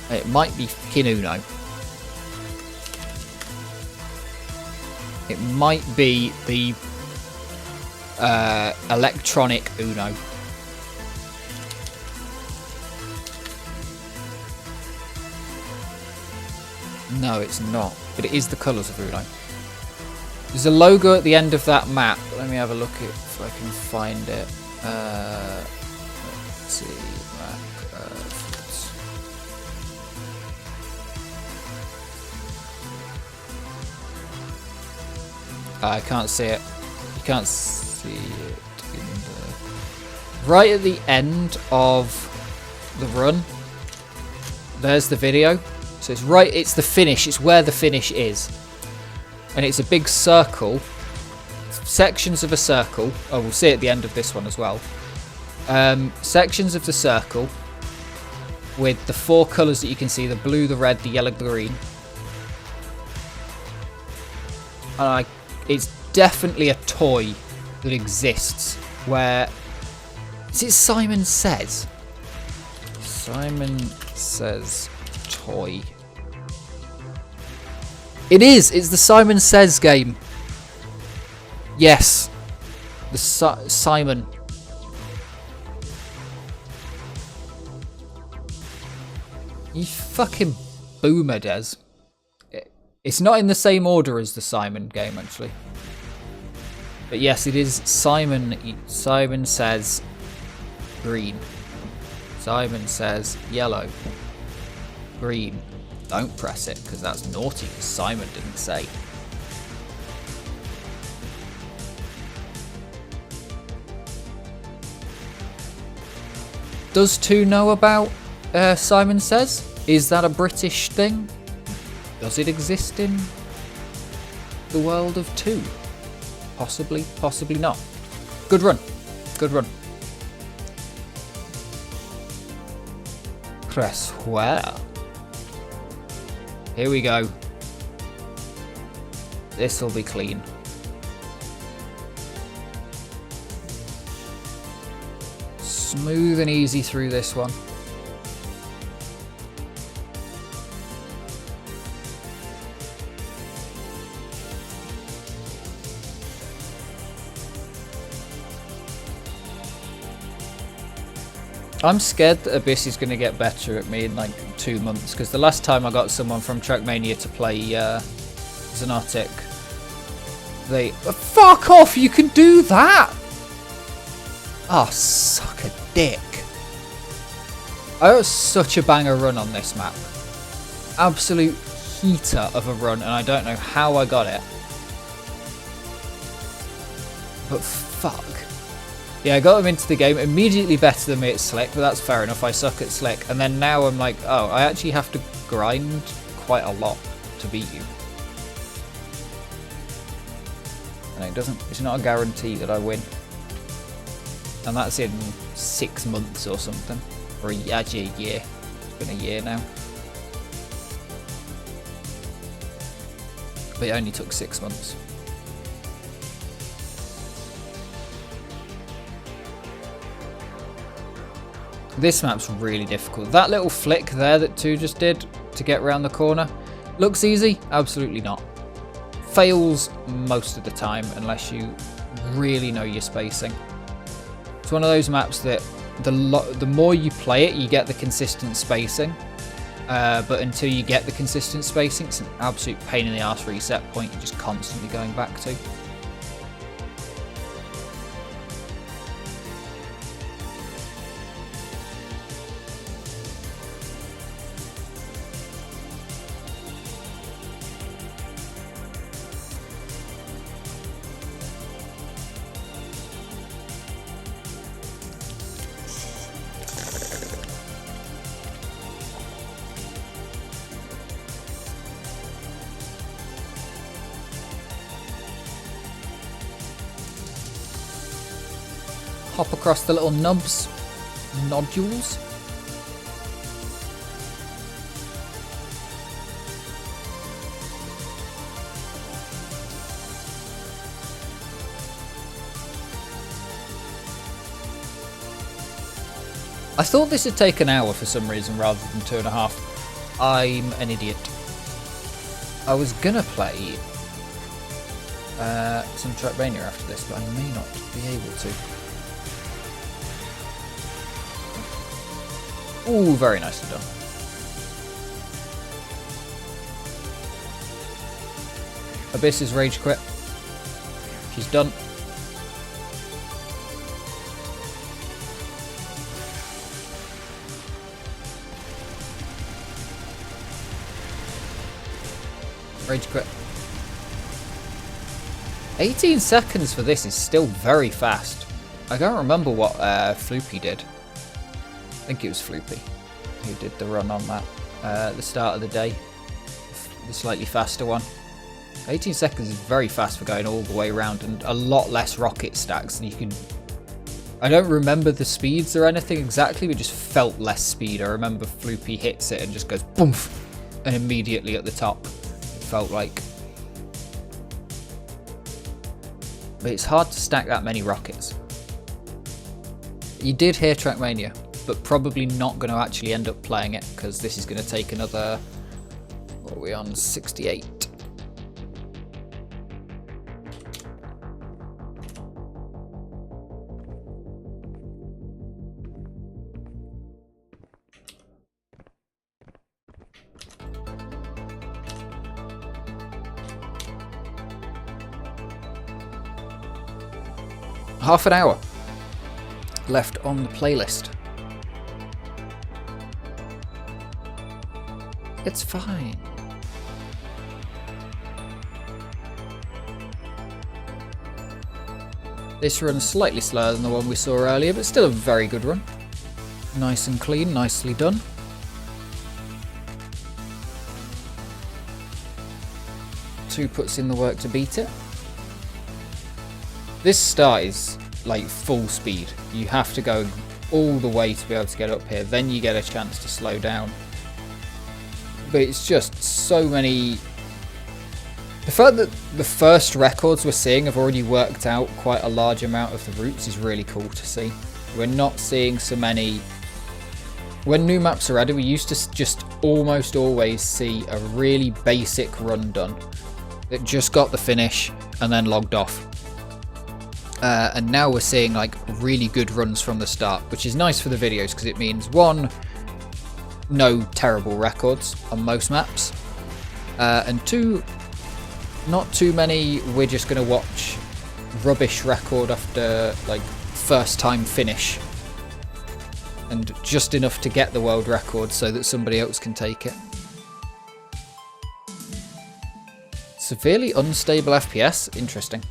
Speaker 1: It might be fucking Uno. It might be the electronic Uno. No, it's not. But it is the colours of Uno. There's a logo at the end of that map. Let me have a look if I can find it. Let's see. I can't see it. You can't see it in the... Right at the end of the run, there's the video. So it's right, it's the finish, it's where the finish is. And it's a big circle, sections of a circle. Oh, we'll see at the end of this one as well. Sections of the circle with the 4 colours that you can see, the blue, the red, the yellow, the green. And it's definitely a toy that exists where... Is it Simon Says? Simon Says toy. It is! It's the Simon Says game. Yes. The Simon. You fucking boomer, Des. It's not in the same order as the Simon game, actually. But yes, it is Simon. Simon Says green. Simon Says yellow. Green. Don't press it, because that's naughty, because Simon didn't say. Does 2 know about Simon Says? Is that a British thing? Does it exist in the world of 2? Possibly, possibly not. Good run. Good run. Press where? Here we go. This will be clean. Smooth and easy through this one. I'm scared that Abyss is going to get better at me in like 2 months, because the last time I got someone from Trackmania to play Xonotic, they... Fuck off! You can do that! Oh, suck a dick. I got such a banger run on this map. Absolute heater of a run, and I don't know how I got it. But fuck. Yeah, I got him into the game, immediately better than me at Slick, but that's fair enough, I suck at Slick. And then now I'm like, oh, I actually have to grind quite a lot to beat you. And it's not a guarantee that I win. And that's in 6 months or something. Or actually a year. It's been a year now. But it only took 6 months. This map's really difficult. That little flick there that 2 just did to get around the corner looks easy? Absolutely not. fails most of the time unless you really know your spacing. It's one of those maps that the more you play it, you get the consistent spacing. But until you get the consistent spacing, it's an absolute pain in the arse reset point you're just constantly going back to. Hop across the little nodules. I thought this would take an hour for some reason rather than 2.5. I'm an idiot. I was gonna play some Trackmania after this, but I may not be able to. Ooh, very nicely done. Abyss's rage quit. She's done. Rage quit. 18 seconds for this is still very fast. I can't remember what Floopy did. I think it was Floopy who did the run on that at the start of the day. The slightly faster one. 18 seconds is very fast for going all the way around, and a lot less rocket stacks than you can. I don't remember the speeds or anything exactly, but just felt less speed. I remember Floopy hits it and just goes boom, and immediately at the top. It felt like. But it's hard to stack that many rockets. You did hear Trackmania, but probably not going to actually end up playing it because this is going to take another. What are we on? 68. Half an hour left on the playlist. It's fine. This run is slightly slower than the one we saw earlier, but still a very good run. Nice and clean, nicely done. Two puts in the work to beat it. This start is like full speed. You have to go all the way to be able to get up here. Then you get a chance to slow down. But it's just so many. The fact that the first records we're seeing have already worked out quite a large amount of the routes is really cool to see. We're not seeing so many. When new maps are added, we used to just almost always see a really basic run done that just got the finish and then logged off. And now we're seeing like really good runs from the start, which is nice for the videos because it means one, no terrible records on most maps, and two, not too many we're just going to watch rubbish record after like first time finish, and just enough to get the world record so that somebody else can take it. Severely unstable FPS, interesting.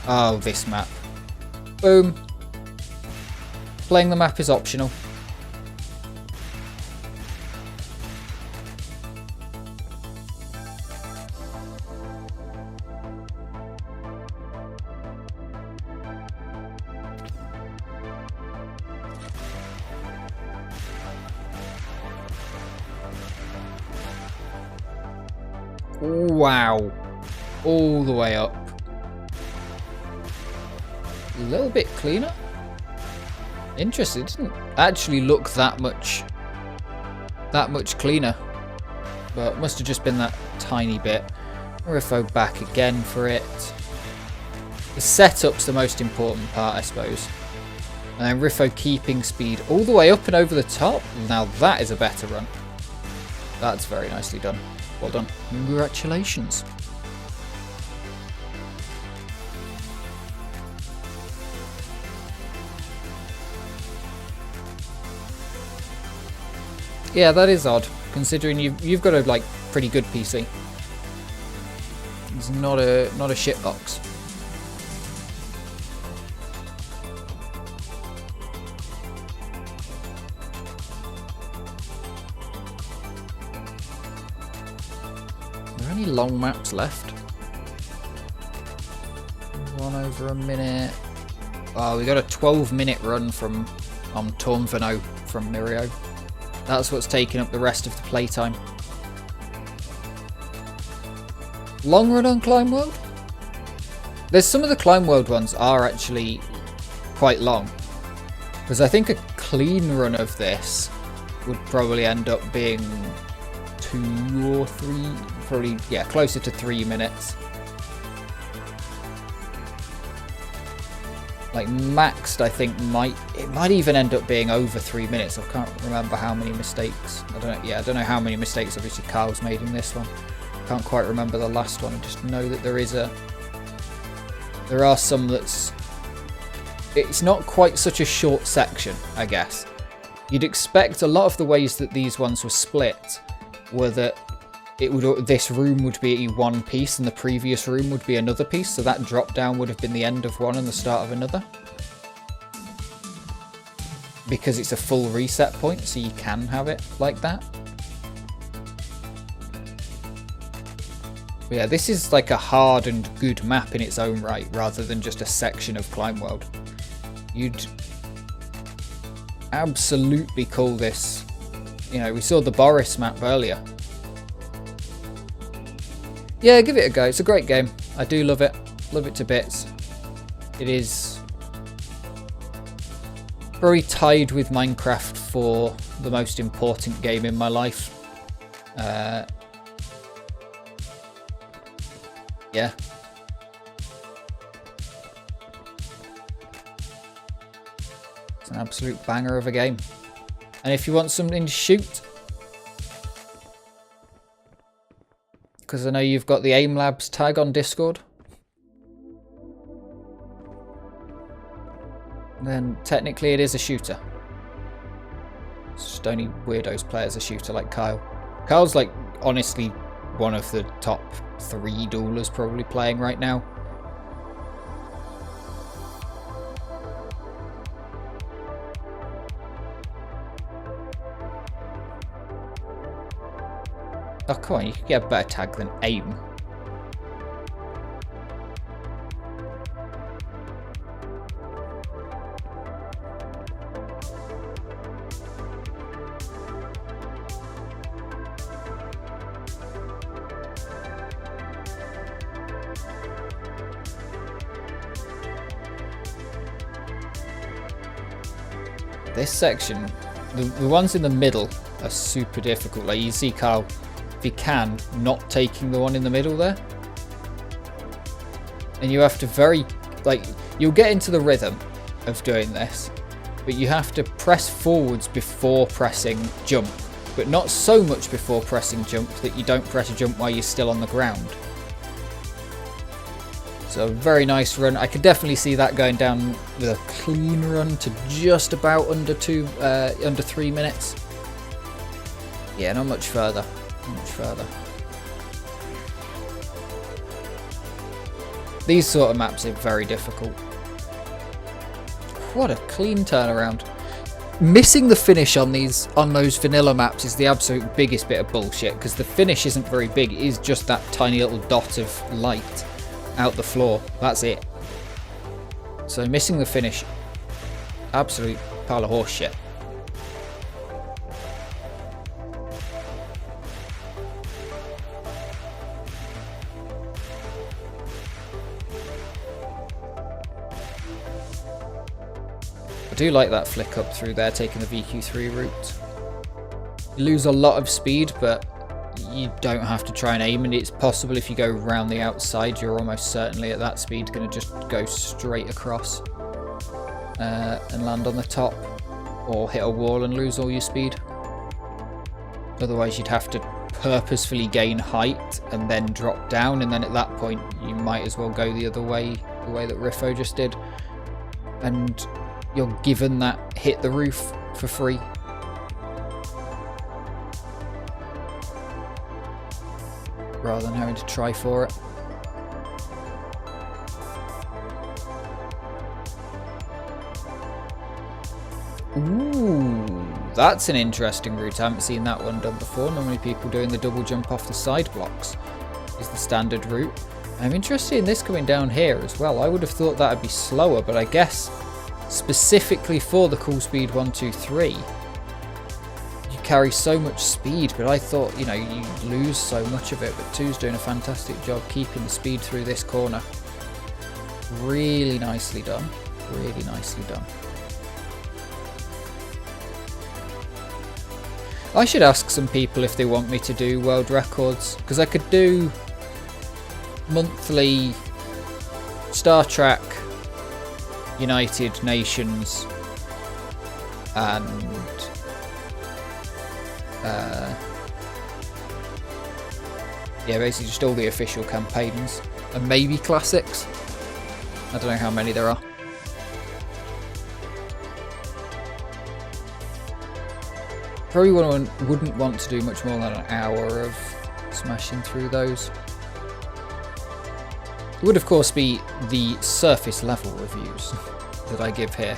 Speaker 1: Oh, this map. Boom. Playing the map is optional. Wow. All the way up. A little bit cleaner. Interesting. It didn't actually look that much that much cleaner. But must have just been that tiny bit. Riffo back again for it. The setup's the most important part, I suppose. And then Riffo keeping speed all the way up and over the top. Now that is a better run. That's very nicely done. Well done. Congratulations. Yeah, that is odd, considering you've got a like pretty good PC. It's not a shitbox. Are there any long maps left? One over a minute. Oh, we got a 12-minute run from Tornvano from Mirio. That's what's taking up the rest of the playtime. Long run on Climb World? There's some of the Climb World ones are actually quite long. Because I think a clean run of this would probably end up being 2 or 3, probably, yeah, closer to 3 minutes. Like maxed, I think it might even end up being over 3 minutes. I can't remember how many mistakes. I don't know how many mistakes obviously Carl's made in this one. Can't quite remember the last one. I just know that there are some it's not quite such a short section, I guess. You'd expect a lot of the ways that these ones were split were that this room would be one piece and the previous room would be another piece, so that drop down would have been the end of one and the start of another. Because it's a full reset point, so you can have it like that. But yeah, this is like a hard and good map in its own right, rather than just a section of Climb World. You'd absolutely call this, you know, we saw the Boris map earlier. Yeah, give it a go. It's a great game. I do love it. Love it to bits. It is very tied with Minecraft for the most important game in my life. Yeah. It's an absolute banger of a game. And if you want something to shoot, because I know you've got the AIM Labs tag on Discord, then technically it is a shooter. It's just only weirdos play as a shooter like Kyle. Kyle's like honestly one of the top 3 duelers probably playing right now. Oh, come on, you could get a better tag than AIM. This section, the ones in the middle are super difficult. Like you see Kyle, if he can, not taking the one in the middle there. And you have to you'll get into the rhythm of doing this, but you have to press forwards before pressing jump, but not so much before pressing jump that you don't press a jump while you're still on the ground. So a very nice run. I could definitely see that going down with a clean run to just about under 3 minutes. Yeah, not much further. Not much further. These sort of maps are very difficult. What a clean turnaround. Missing the finish on those vanilla maps is the absolute biggest bit of bullshit, because the finish isn't very big. It is just that tiny little dot of light out the floor. That's it. So missing the finish, absolute pile of horse shit. I do like that flick up through there, taking the VQ3 route. You lose a lot of speed, but you don't have to try and aim, and it's possible if you go around the outside, you're almost certainly at that speed going to just go straight across and land on the top, or hit a wall and lose all your speed. Otherwise you'd have to purposefully gain height and then drop down, and then at that point you might as well go the other way, the way that Riffo just did, and you're given that hit the roof for free. Rather than having to try for it. Ooh, that's an interesting route. I haven't seen that one done before. Normally people doing the double jump off the side blocks is the standard route. I'm interested in this coming down here as well. I would have thought that would be slower, but I guess specifically for the cool speed 1, 2, 3, carry so much speed, but I thought, you know, you lose so much of it. But 2's doing a fantastic job keeping the speed through this corner. Really nicely done. Really nicely done. I should ask some people if they want me to do world records, because I could do monthly Star Trek, United Nations, and yeah, basically just all the official campaigns, and maybe classics. I don't know how many there are. Probably wouldn't want to do much more than an hour of smashing through those. It would of course be the surface level reviews that I give here.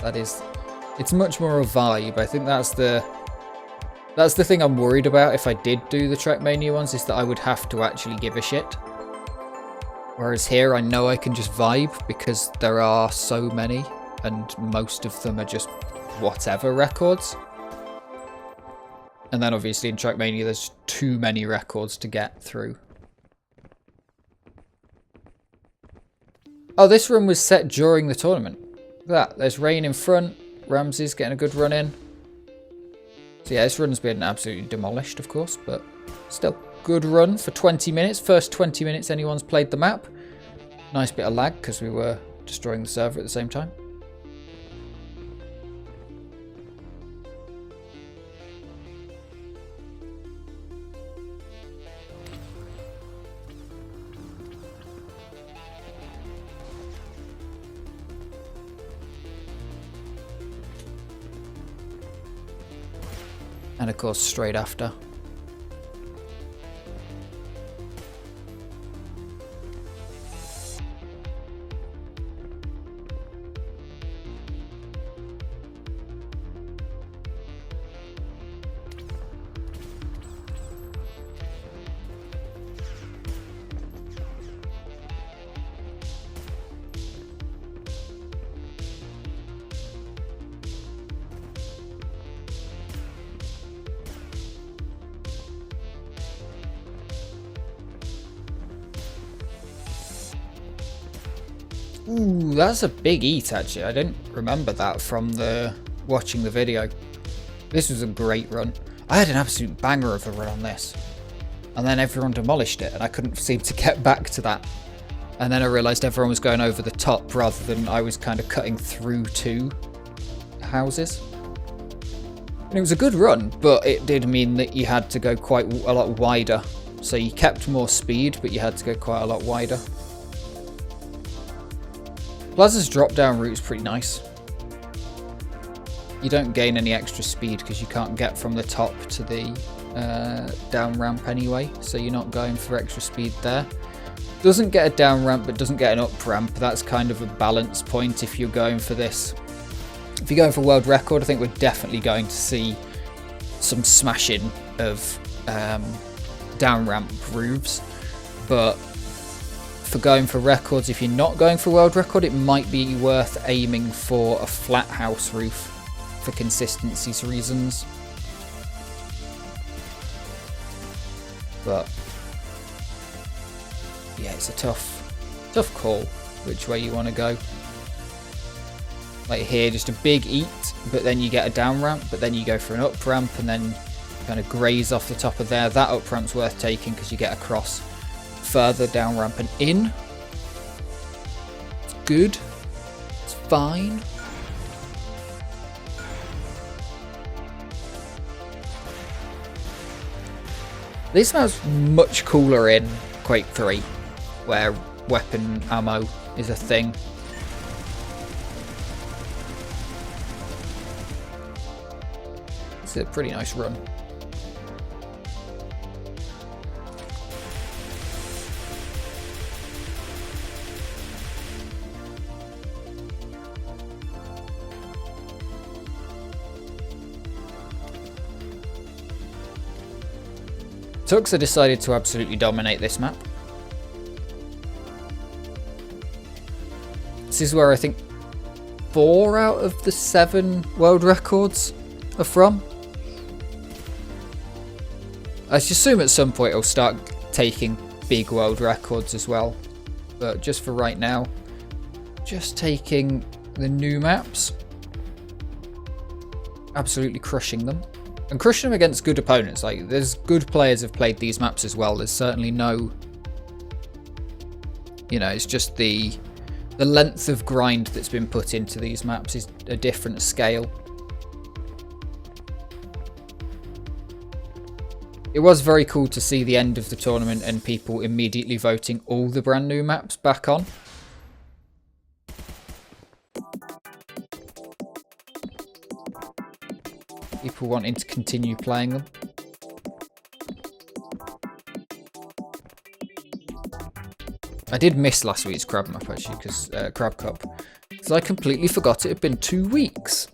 Speaker 1: That is, it's much more a vibe. I think that's the thing I'm worried about if I did do the Trackmania ones, is that I would have to actually give a shit. Whereas here I know I can just vibe because there are so many, and most of them are just whatever records. And then obviously in Trackmania there's too many records to get through. Oh, this run was set during the tournament. Look at that, there's rain in front, Ramsey's getting a good run in. So yeah, this run's been absolutely demolished, of course, but still, good run for 20 minutes. First 20 minutes anyone's played the map. Nice bit of lag because we were destroying the server at the same time. And of course, straight after. Ooh, that's a big eat actually. I didn't remember that from watching the video. This was a great run. I had an absolute banger of a run on this. And then everyone demolished it and I couldn't seem to get back to that. And then I realised everyone was going over the top rather than I was kind of cutting through two houses. And it was a good run, but it did mean that you had to go quite a lot wider. So you kept more speed, but you had to go quite a lot wider. Plaza's drop down route is pretty nice. You don't gain any extra speed because you can't get from the top to the down ramp anyway, so you're not going for extra speed there. Doesn't get a down ramp but doesn't get an up ramp. That's kind of a balance point if you're going for this. If you're going for world record, I think we're definitely going to see some smashing of down ramp roofs, but for going for records, if you're not going for world record, it might be worth aiming for a flat house roof for consistency's reasons. But yeah, it's a tough call which way you want to go. Like here, just a big eat, but then you get a down ramp, but then you go for an up ramp, and then kind of graze off the top of there. That up ramp's worth taking because you get across further down ramp and in. It's good. It's fine. This map's much cooler in Quake 3, where weapon ammo is a thing. It's a pretty nice run. Tuxa decided to absolutely dominate this map. This is where I think 4 out of the 7 world records are from. I assume at some point it'll start taking big world records as well. But just for right now, just taking the new maps. Absolutely crushing them. And crushing them against good opponents. Like, there's good players have played these maps as well. There's certainly no... You know, it's just the length of grind that's been put into these maps is a different scale. It was very cool to see the end of the tournament and people immediately voting all the brand new maps back on. People wanting to continue playing them. I did miss last week's Crab map actually, because Crab Cup, because I completely forgot it had been 2 weeks.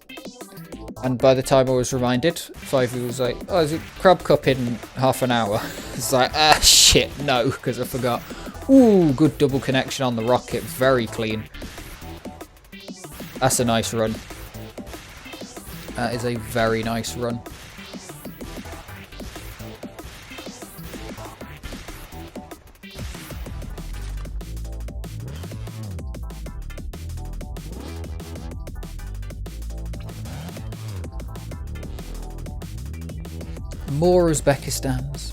Speaker 1: And by the time I was reminded, 5 was like, "Oh, is it Crab Cup in half an hour?" It's like, ah, shit, no, because I forgot. Ooh, good double connection on the rocket, very clean. That's a nice run. That is a very nice run. More Uzbekistans.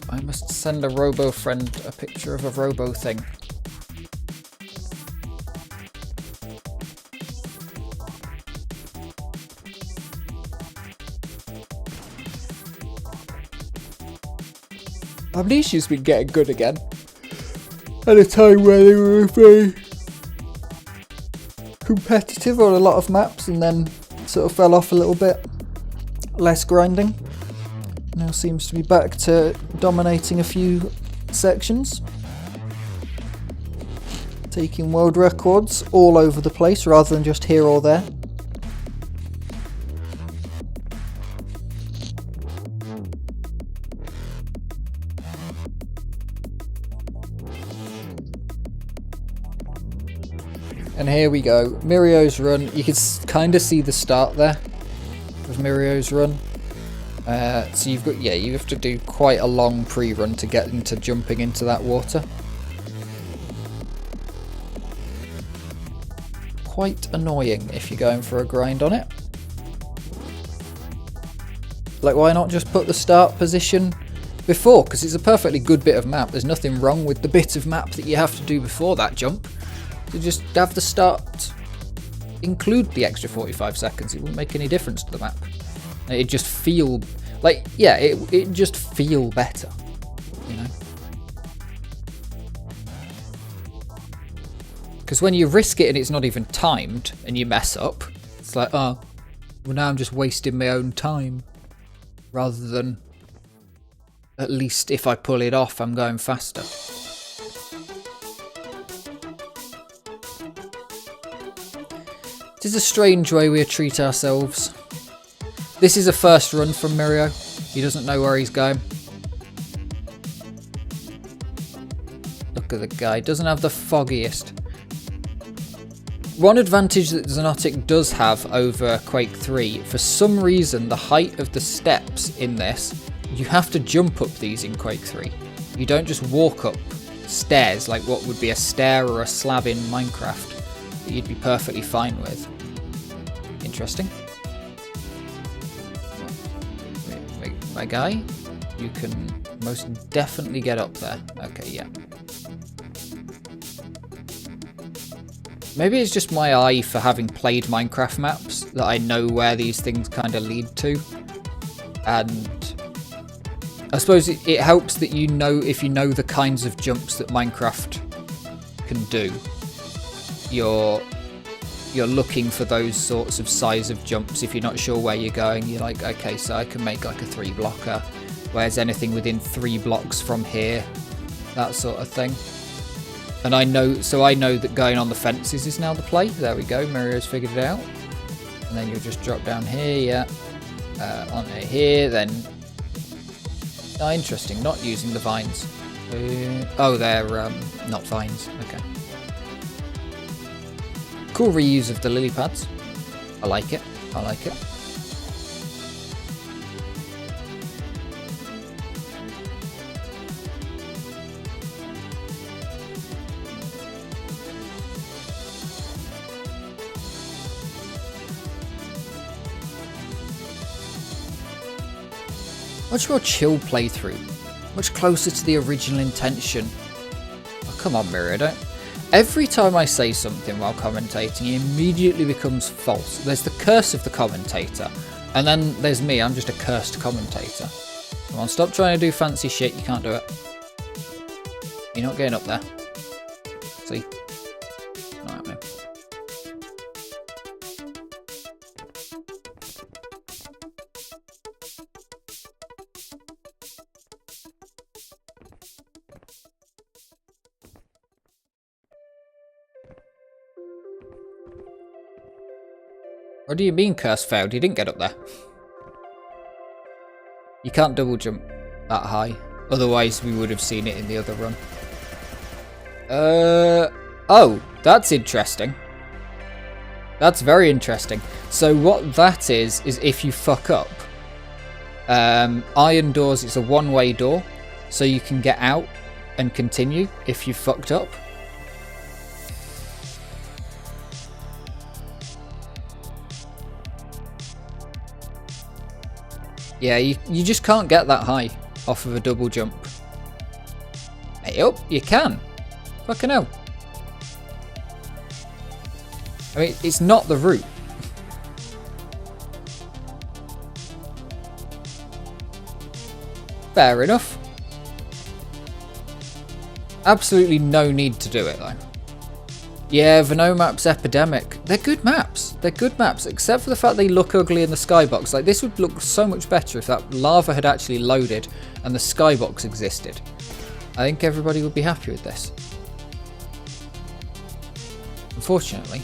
Speaker 1: I must send a robo friend a picture of a robo thing. Amnesia's been getting good again. At a time where they were very competitive on a lot of maps and then sort of fell off a little bit. Less grinding. Now seems to be back to dominating a few sections. Taking world records all over the place rather than just here or there. And here we go, Mirio's run. You can kind of see the start there of Mirio's run. So you've got, you have to do quite a long pre-run to get into jumping into that water. Quite annoying if you're going for a grind on it. Like, why not just put the start position before? Because it's a perfectly good bit of map. There's nothing wrong with the bit of map that you have to do before that jump. So just have the start include the extra 45 seconds. It wouldn't make any difference to the map. It just feel like, yeah, it just feel better, you know. Because when you risk it and it's not even timed and you mess up, it's like, oh, well now I'm just wasting my own time rather than At least if I pull it off, I'm going faster. It is a strange way we treat ourselves. This is a first run from Mirio. He doesn't know where he's going. Look at the guy. Doesn't have the foggiest. One advantage that Xonotic does have over Quake 3, for some reason the height of the steps in this, you have to jump up these in Quake 3. You don't just walk up stairs like what would be a stair or a slab in Minecraft that you'd be perfectly fine with. Interesting. My guy, you can most definitely get up there. Okay, yeah. Maybe it's just my eye for having played Minecraft maps that I know where these things kind of lead to. And I suppose it helps that you know, if you know the kinds of jumps that Minecraft can do, you're looking for those sorts of size of jumps. If you're not sure where you're going, you're like, okay, so I can make like a 3 blocker. Where's anything within 3 blocks from here? That sort of thing. And I know that going on the fences is now the play. There we go, Mirio's figured it out. And then you'll just drop down here, yeah. Onto here, then... Oh, interesting, not using the vines. Oh, they're not vines, okay. Cool reuse of the lily pads. I like it, I like it. Much more chill playthrough, much closer to the original intention. Oh, come on, Mirio, don't. Every time I say something while commentating, it immediately becomes false. There's the curse of the commentator, and then there's me, I'm just a cursed commentator. Come on, stop trying to do fancy shit, you can't do it. You're not getting up there. See? Not happening. What do you mean curse failed? You didn't get up there. You can't double jump that high. Otherwise we would have seen it in the other run. Oh, that's interesting. That's very interesting. So what that is if you fuck up. Iron doors, it's a one-way door. So you can get out and continue if you fucked up. Yeah, you just can't get that high off of a double jump. Hey up, you can. Fucking hell. I mean, it's not the route. Fair enough. Absolutely no need to do it though. Yeah, Xonomap's Epidemic. They're good maps. They're good maps, except for the fact they look ugly in the skybox. Like, this would look so much better if that lava had actually loaded and the skybox existed. I think everybody would be happy with this. Unfortunately,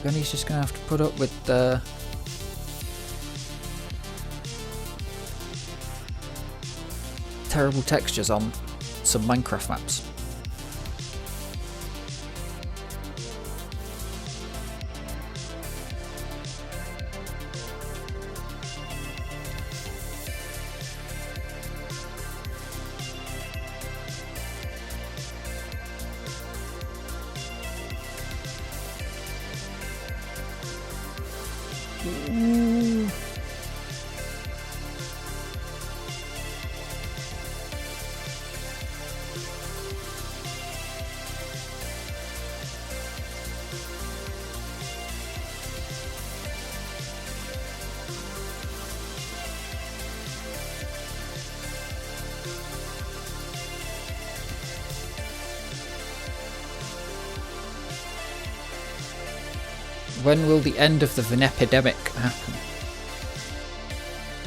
Speaker 1: Gunny's just going to have to put up with the... terrible textures on some Minecraft maps. When will the end of the Venepidemic happen?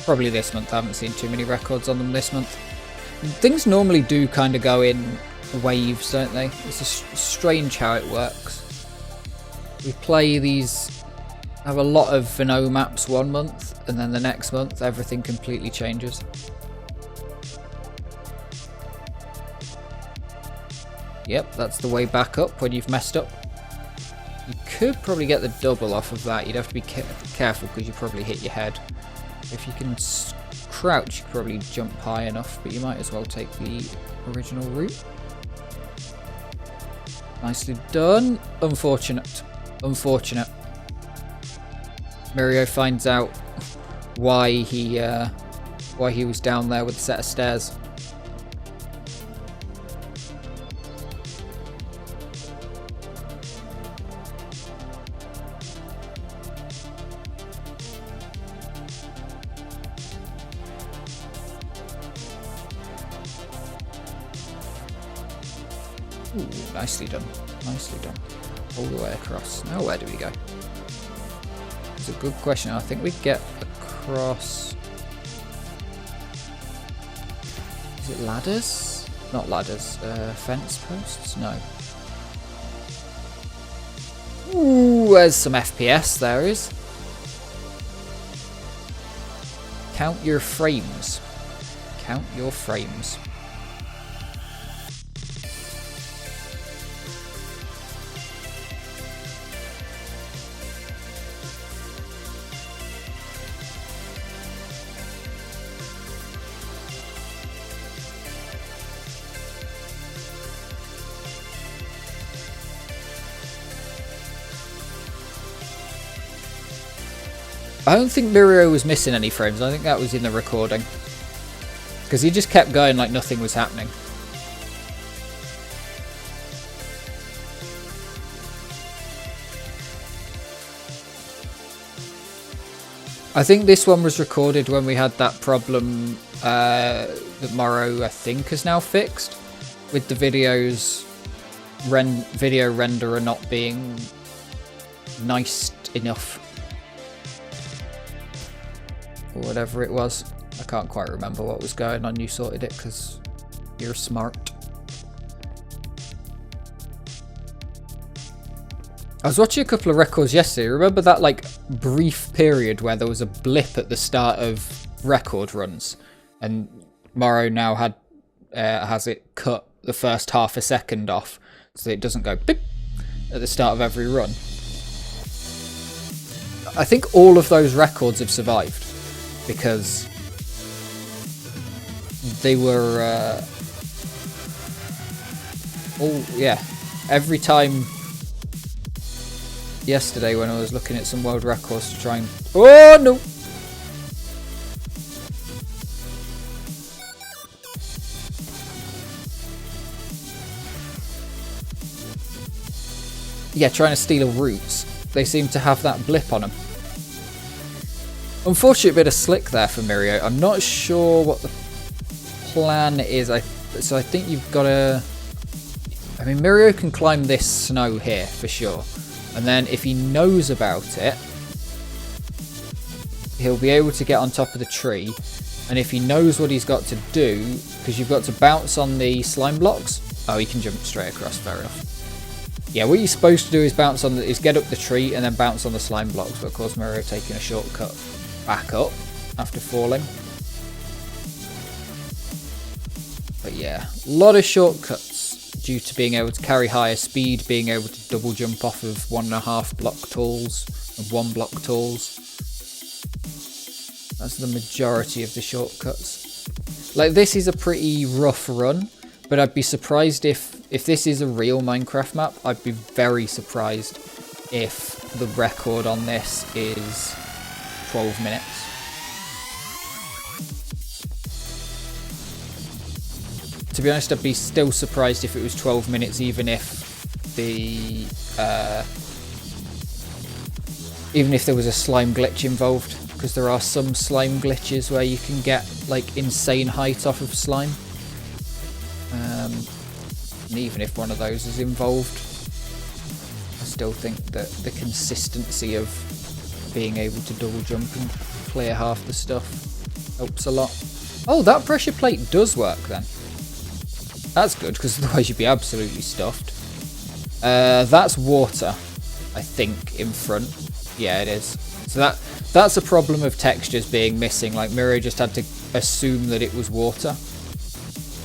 Speaker 1: Probably this month. I haven't seen too many records on them this month. Things normally do kind of go in waves, don't they? It's strange how it works. We play these, have a lot of Vino maps one month, and then the next month everything completely changes. Yep, that's the way back up when you've messed up. You could probably get the double off of that. You'd have to be careful because you probably hit your head. If you can crouch, you can probably jump high enough, but you might as well take the original route. Nicely done. Unfortunate. Unfortunate. Mirio finds out why he was down there with a set of stairs. Ooh, nicely done. Nicely done. All the way across. Now where do we go? It's a good question. I think we get across... Is it ladders? Not ladders. Fence posts? No. Ooh, there's some FPS, there is. Count your frames. Count your frames. I don't think Mirio was missing any frames. I think that was in the recording. Because he just kept going like nothing was happening. I think this one was recorded when we had that problem that Morrow, I think, has now fixed. With the videos, video renderer not being nice enough. Or whatever it was. I can't quite remember what was going on. You sorted it because you're smart. I was watching a couple of records yesterday. Remember that like brief period where there was a blip at the start of record runs, and Morrow now has it cut the first half a second off so that it doesn't go beep at the start of every run. I think all of those records have survived. Because they were every time yesterday when I was looking at some world records to try and trying to steal routes, they seem to have that blip on them. Unfortunate bit of slick there for Mirio. I'm not sure what the plan is. So I think you've got to... I mean, Mirio can climb this snow here for sure. And then if he knows about it, he'll be able to get on top of the tree. And if he knows what he's got to do, because you've got to bounce on the slime blocks. Oh, he can jump straight across, fair enough. Yeah, what you're supposed to do is is get up the tree and then bounce on the slime blocks. But of course, Mirio taking a shortcut back up after falling. But yeah, a lot of shortcuts due to being able to carry higher speed, being able to double jump off of 1.5 block tools and 1 block tools. That's the majority of the shortcuts. Like, this is a pretty rough run, but I'd be surprised if this is a real Minecraft map. I'd be very surprised if the record on this is 12 minutes. To be honest, I'd be still surprised if it was 12 minutes, even if there was a slime glitch involved, because there are some slime glitches where you can get like insane height off of slime. And even if one of those is involved, I still think that the consistency of being able to double jump and clear half the stuff Helps a lot. Oh, that pressure plate does work then. That's good, because otherwise you'd be absolutely stuffed. That's water, I think, in front. Yeah, it is. So that's a problem of textures being missing. Like, Miro just had to assume that it was water.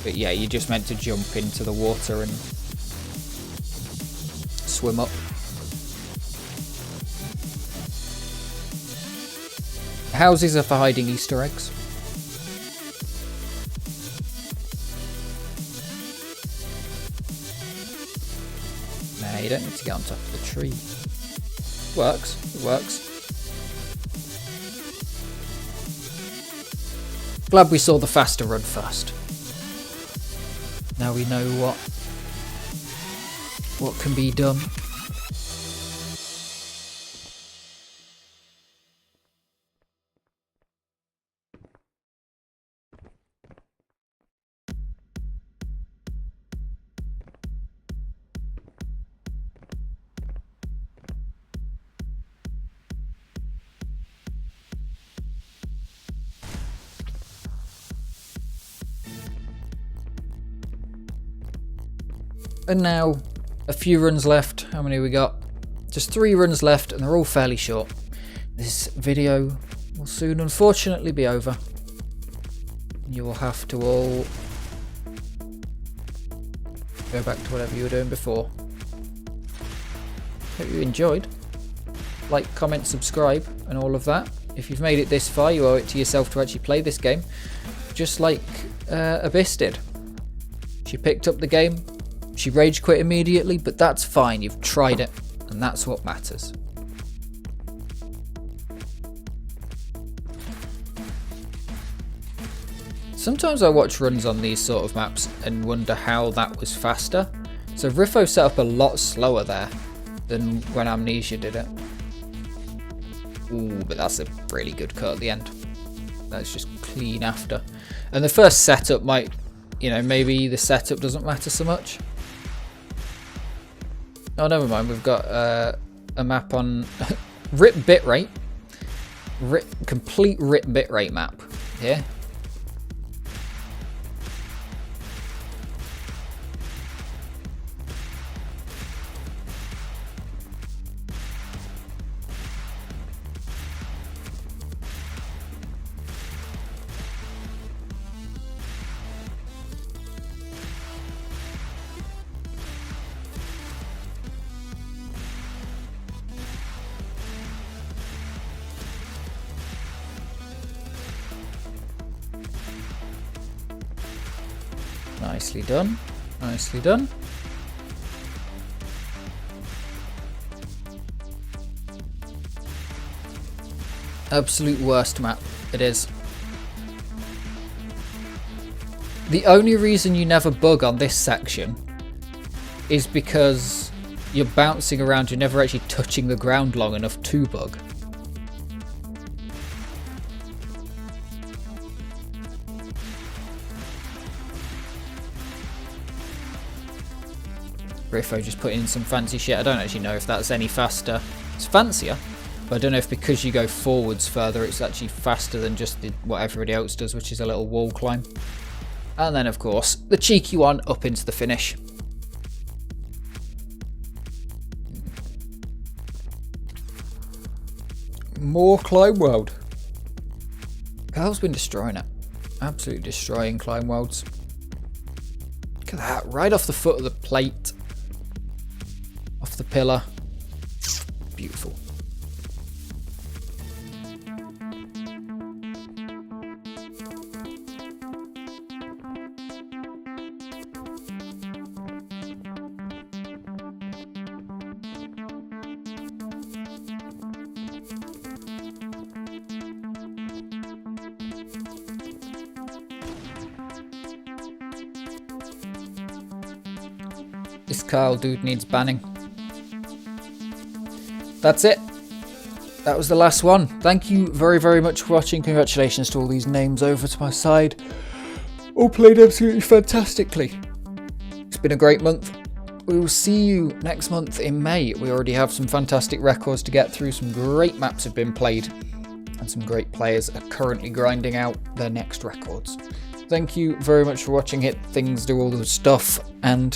Speaker 1: But yeah, you just meant to jump into the water and swim up. Houses are for hiding Easter eggs. Nah, you don't need to get on top of the tree. Works. It works. Glad we saw the faster run first. Now we know what can be done. And now, a few runs left. How many we got? Just 3 runs left, and they're all fairly short. This video will soon, unfortunately, be over. You will have to all go back to whatever you were doing before. Hope you enjoyed. Like, comment, subscribe, and all of that. If you've made it this far, you owe it to yourself to actually play this game. Just like Abyss did. She picked up the game. She rage quit immediately, but that's fine. You've tried it, and that's what matters. Sometimes I watch runs on these sort of maps and wonder how that was faster. So Riffo set up a lot slower there than when Amnesia did it. Ooh, but that's a really good cut at the end. That's just clean after. And the first setup might, maybe the setup doesn't matter so much. Oh, never mind. We've got a map on RIP bitrate. Complete RIP bitrate map here. Nicely done. Nicely done. Absolute worst map. It is. The only reason you never bug on this section is because you're bouncing around, you're never actually touching the ground long enough to bug. Riffo just put in some fancy shit. I don't actually know if that's any faster. It's fancier, but I don't know if because you go forwards further it's actually faster than just what everybody else does, which is a little wall climb. And then of course the cheeky one up into the finish. More climb world. Carl's been destroying it. Absolutely destroying climb worlds. Look at that, right off the foot of the plate. Off the pillar. Beautiful. This Carl dude needs banning. That's it. That was the last one. Thank you very, very much for watching. Congratulations to all these names over to my side. All played absolutely fantastically. It's been a great month. We will see you next month in May. We already have some fantastic records to get through. Some great maps have been played. and some great players are currently grinding out their next records. Thank you very much for watching it. Things do all the stuff, and